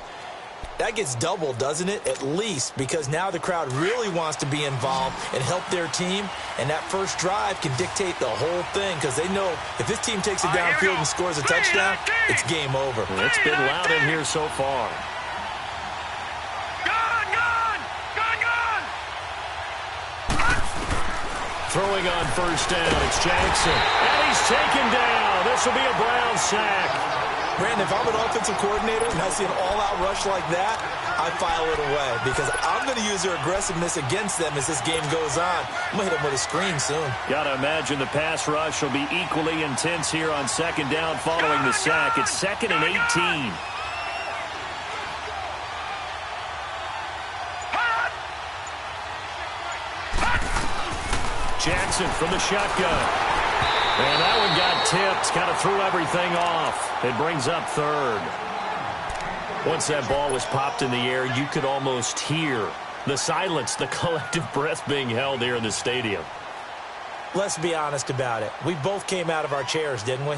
that gets doubled, doesn't it? At least, because now the crowd really wants to be involved and help their team, and that first drive can dictate the whole thing because they know if this team takes it downfield and scores a touchdown, it's game over. It's been loud in here so far. Gun! Gun! Gun! Gun! Throwing on first down, it's Jackson. And he's taken down. This will be a Brown sack. Brandon, if I'm an offensive coordinator and I see an all-out rush like that, I file it away because I'm going to use their aggressiveness against them as this game goes on. I'm going to hit them with a screen soon. Got to imagine the pass rush will be equally intense here on second down following the sack. It's 2nd and 18. Jackson from the shotgun. And that one got tipped, kind of threw everything off. It brings up 3rd. Once that ball was popped in the air, you could almost hear the silence, the collective breath being held here in the stadium. Let's be honest about it. We both came out of our chairs, didn't we?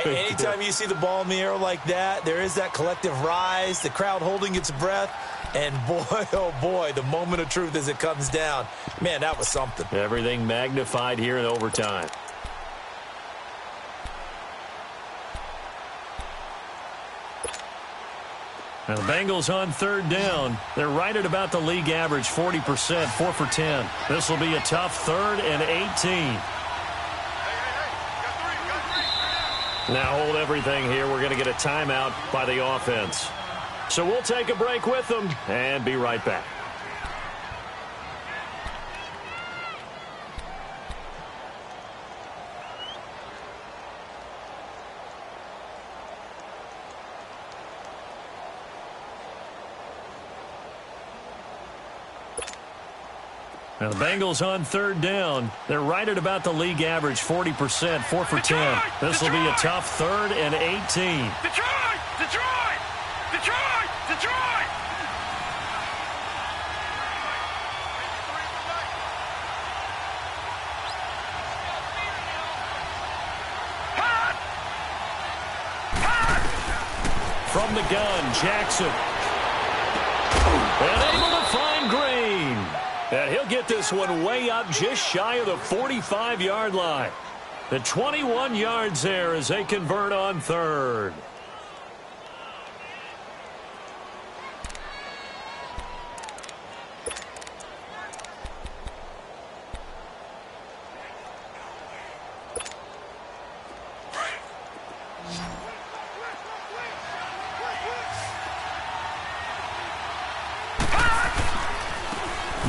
Anytime you see the ball in the air like that, there is that collective rise, the crowd holding its breath. And boy, oh boy, the moment of truth as it comes down. Man, that was something. Everything magnified here in overtime. Now the Bengals on 3rd down. They're right at about the league average, 40%, 4 for 10. This will be a tough 3rd and 18. Now hold everything here. We're going to get a timeout by the offense. So we'll take a break with them and be right back. Now the Bengals on third down. They're right at about the league average, 40%, 4 for 10. This will be a tough 3rd and 18. Detroit! Detroit! Detroit! Detroit! From the gun, Jackson. And able to find Green. And he'll get this one way up just shy of the 45-yard line. The 21 yards there as they convert on 3rd.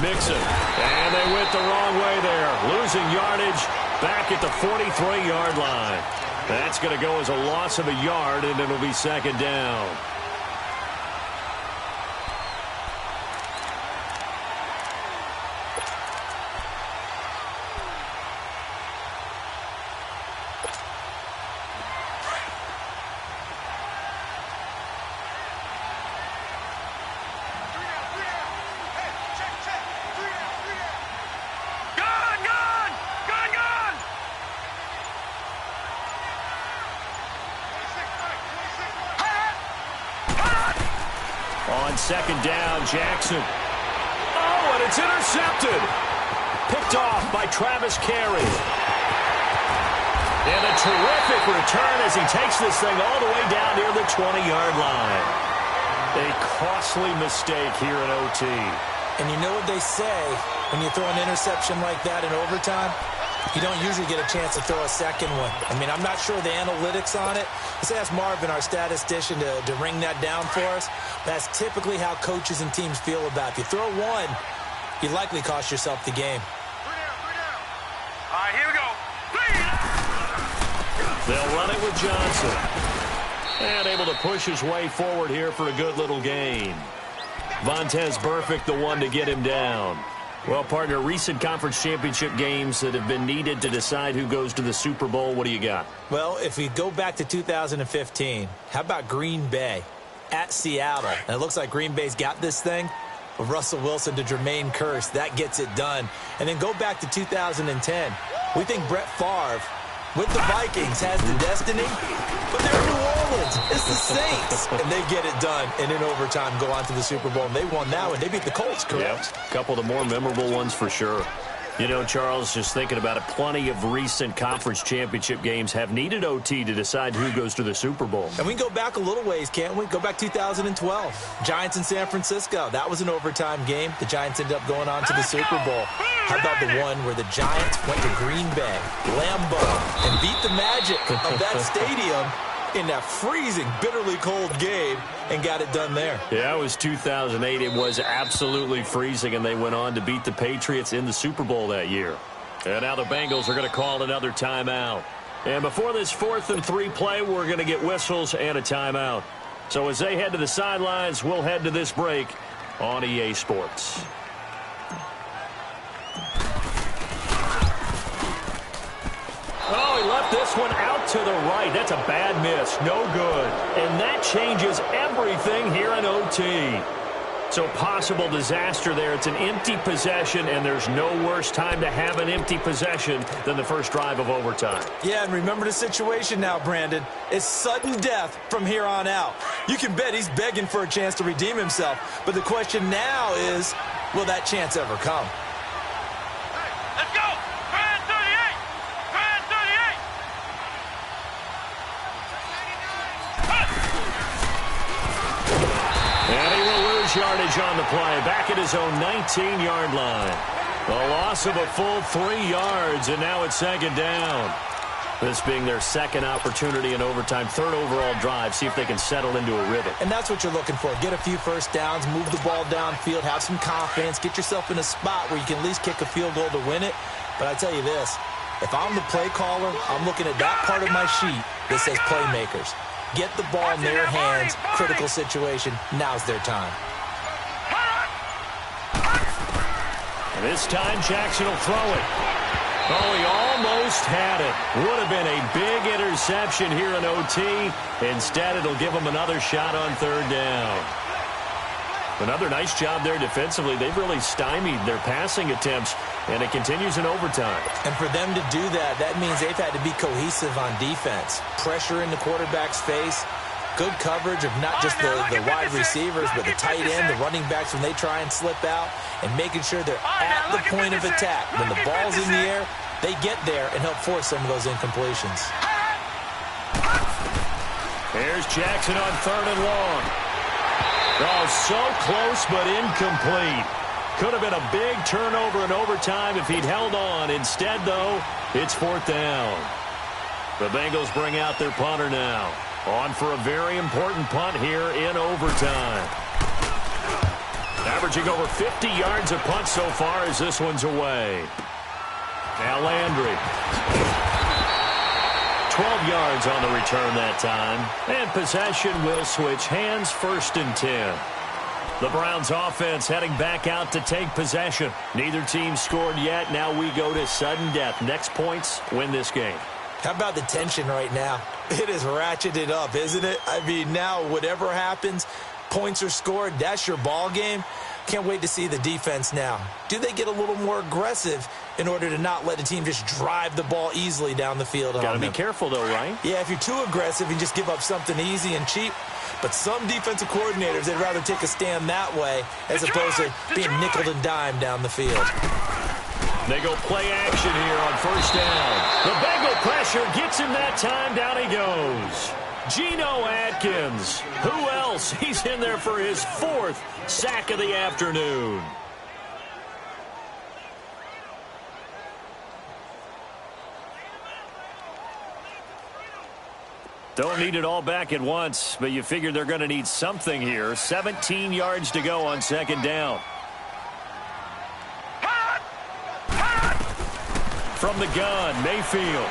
Mixon, and they went the wrong way there, losing yardage back at the 43-yard line. That's going to go as a loss of a yard, and it'll be 2nd down. On 2nd down, Jackson. Oh, and it's intercepted. Picked off by Travis Carey. And a terrific return as he takes this thing all the way down near the 20-yard line. A costly mistake here in OT. And you know what they say, when you throw an interception like that in overtime, you don't usually get a chance to throw a second one. I mean, I'm not sure the analytics on it. Let's ask Marvin, our statistician, to ring that down for us. That's typically how coaches and teams feel about it. If you throw one, you likely cost yourself the game. 3 down. All right, here we go. They'll run it with Johnson. And able to push his way forward here for a good little gain. Vontez Burfict, the one to get him down. Well, partner, recent conference championship games that have been needed to decide who goes to the Super Bowl, what do you got? Well, if we go back to 2015, how about Green Bay at Seattle? And it looks like Green Bay's got this thing. With Russell Wilson to Jermaine Kearse, that gets it done. And then go back to 2010. We think Brett Favre with the Vikings has the destiny, but they're in New Orleans. It's the Saints. And they get it done. And in overtime, go on to the Super Bowl. And they won that one. They beat the Colts, correct? Yep. A couple of the more memorable ones for sure. You know, Charles, just thinking about it, plenty of recent conference championship games have needed OT to decide who goes to the Super Bowl. And we can go back a little ways, can't we? Go back 2012. Giants in San Francisco. That was an overtime game. The Giants ended up going on to the Super Bowl. How about the one where the Giants went to Green Bay, Lambeau, and beat the magic of that stadium in that freezing, bitterly cold game and got it done there? Yeah, it was 2008. It was absolutely freezing, and they went on to beat the Patriots in the Super Bowl that year. And now the Bengals are going to call another timeout. And before this 4th and 3 play, we're going to get whistles and a timeout. So as they head to the sidelines, we'll head to this break on EA Sports. Oh, he left this one out to the right. That's a bad miss. No good. And that changes everything here in OT. So possible disaster there. It's an empty possession, and there's no worse time to have an empty possession than the first drive of overtime. Yeah, and remember the situation now, Brandon. It's sudden death from here on out. You can bet he's begging for a chance to redeem himself. But the question now is, will that chance ever come? Let's go! Grand 38! Grand 38! And he will lose yardage on the play. Back at his own 19-yard line. A loss of a full 3 yards, and now it's 2nd down. This being their second opportunity in overtime, 3rd overall drive. See if they can settle into a rhythm. And that's what you're looking for. Get a few first downs, move the ball downfield, have some confidence, get yourself in a spot where you can at least kick a field goal to win it. But I tell you this, if I'm the play caller, I'm looking at that part of my sheet that says playmakers. Get the ball in their hands, critical situation, now's their time. This time Jackson will throw it. Oh, he almost had it. Would have been a big interception here in OT. Instead, it'll give him another shot on third down. Another nice job there defensively. They've really stymied their passing attempts, and it continues in overtime. And for them to do that, that means they've had to be cohesive on defense. Pressure in the quarterback's face. Good coverage of not just the wide receivers, but the tight end, the running backs when they try and slip out, and making sure they're at the point of attack. When the ball's in the air, they get there and help force some of those incompletions. Here's Jackson on third and long. Oh, so close but incomplete. Could have been a big turnover in overtime if he'd held on. Instead, though, it's fourth down. The Bengals bring out their punter now. On for a very important punt here in overtime. Averaging over 50 yards a punt so far as this one's away. Now Landry. 12 yards on the return that time. And possession will switch hands, 1st and 10. The Browns offense heading back out to take possession. Neither team scored yet. Now we go to sudden death. Next points win this game. How about the tension right now? It is ratcheted up, isn't it? I mean, now whatever happens, points are scored, that's your ball game. Can't wait to see the defense now. Do they get a little more aggressive in order to not let the team just drive the ball easily down the field? Got to be careful, though, right? Yeah, if you're too aggressive, you just give up something easy and cheap. But some defensive coordinators, they'd rather take a stand that way as opposed to being nickel and dime down the field. They go play action here on first down. The Bengal pressure gets him that time. Down he goes. Geno Atkins. Who else? He's in there for his 4th sack of the afternoon. Don't need it all back at once, but you figure they're going to need something here. 17 yards to go on second down. From the gun, Mayfield.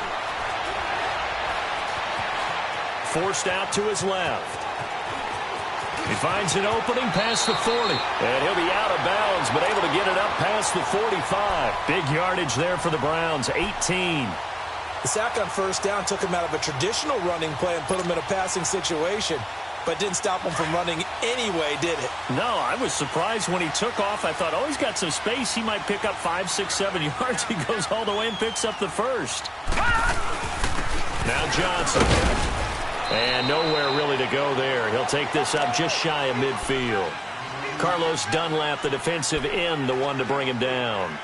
Forced out to his left. He finds an opening past the 40. And he'll be out of bounds, but able to get it up past the 45. Big yardage there for the Browns, 18. The sack on first down took him out of a traditional running play and put him in a passing situation, but didn't stop him from running anyway, did it? No, I was surprised when he took off. I thought, oh, he's got some space. He might pick up 5, 6, 7 yards. He goes all the way and picks up the first. Now Johnson. And nowhere really to go there. He'll take this up just shy of midfield. Carlos Dunlap, the defensive end, the one to bring him down.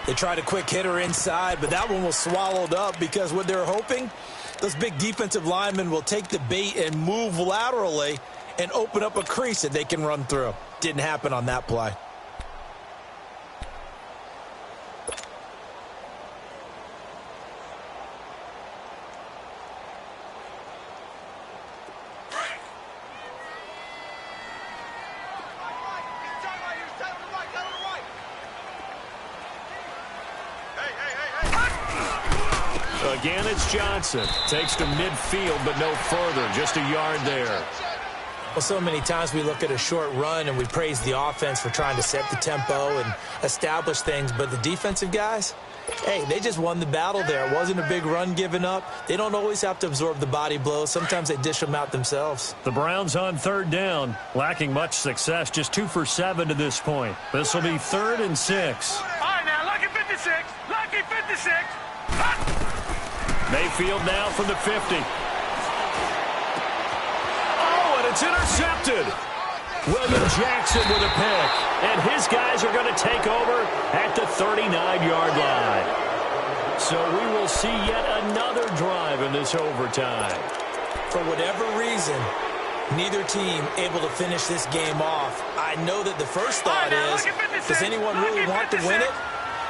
They tried a quick hitter inside, but that one was swallowed up because what they're hoping, those big defensive linemen will take the bait and move laterally and open up a crease that they can run through. Didn't happen on that play. Again, it's Johnson. Takes to midfield, but no further. Just a yard there. Well, so many times we look at a short run and we praise the offense for trying to set the tempo and establish things. But the defensive guys, hey, they just won the battle there. It wasn't a big run given up. They don't always have to absorb the body blows. Sometimes they dish them out themselves. The Browns on third down, lacking much success. Just 2 for 7 to this point. This will be 3rd and 6. All right, now, lucky 56. Lucky 56. Mayfield now from the 50. Oh, and it's intercepted. William Jackson with a pick. And his guys are going to take over at the 39-yard line. So we will see yet another drive in this overtime. For whatever reason, neither team able to finish this game off. I know that the first thought is, does anyone really want to win it?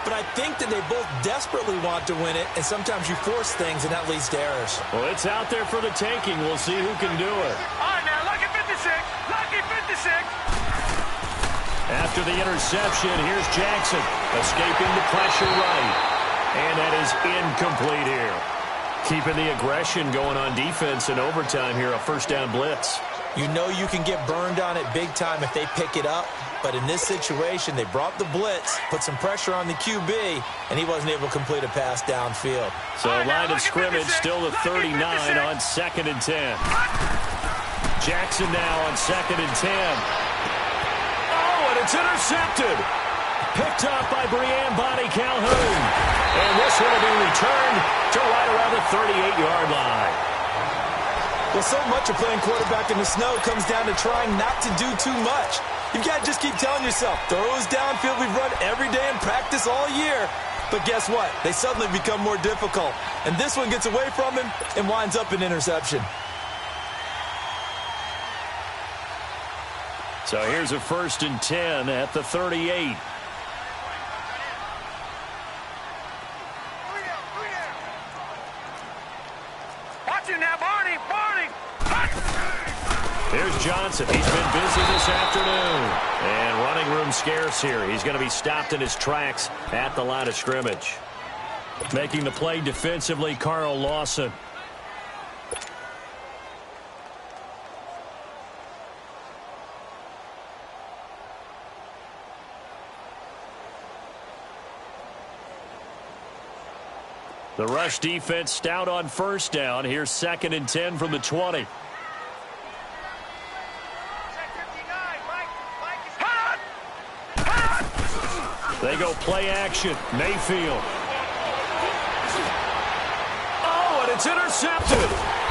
But I think that they both desperately want to win it, and sometimes you force things, and that leads to errors. Well, it's out there for the taking. We'll see who can do it. All right, now, lucky 56. Lucky 56. After the interception, here's Jackson escaping the pressure right. And that is incomplete here. Keeping the aggression going on defense in overtime here, a first down blitz. You know you can get burned on it big time if they pick it up. But in this situation, they brought the blitz, put some pressure on the QB, and he wasn't able to complete a pass downfield. So line of scrimmage still the 39 on 2nd and 10. Jackson now on 2nd and 10. Oh, and it's intercepted. Picked up by Brianne Bonnie Calhoun. And this one will be returned to right around the 38-yard line. Well, so much of playing quarterback in the snow comes down to trying not to do too much. You've got to just keep telling yourself, throws downfield we've run every day in practice all year. But guess what? They suddenly become more difficult. And this one gets away from him and winds up an interception. So here's a 1st and 10 at the 38. Here's Johnson. He's been busy this afternoon. And running room scarce here. He's going to be stopped in his tracks at the line of scrimmage. Making the play defensively, Carl Lawson. The rush defense stout on 1st down. Here's 2nd and 10 from the 20. They go play action. Mayfield. Oh, and it's intercepted.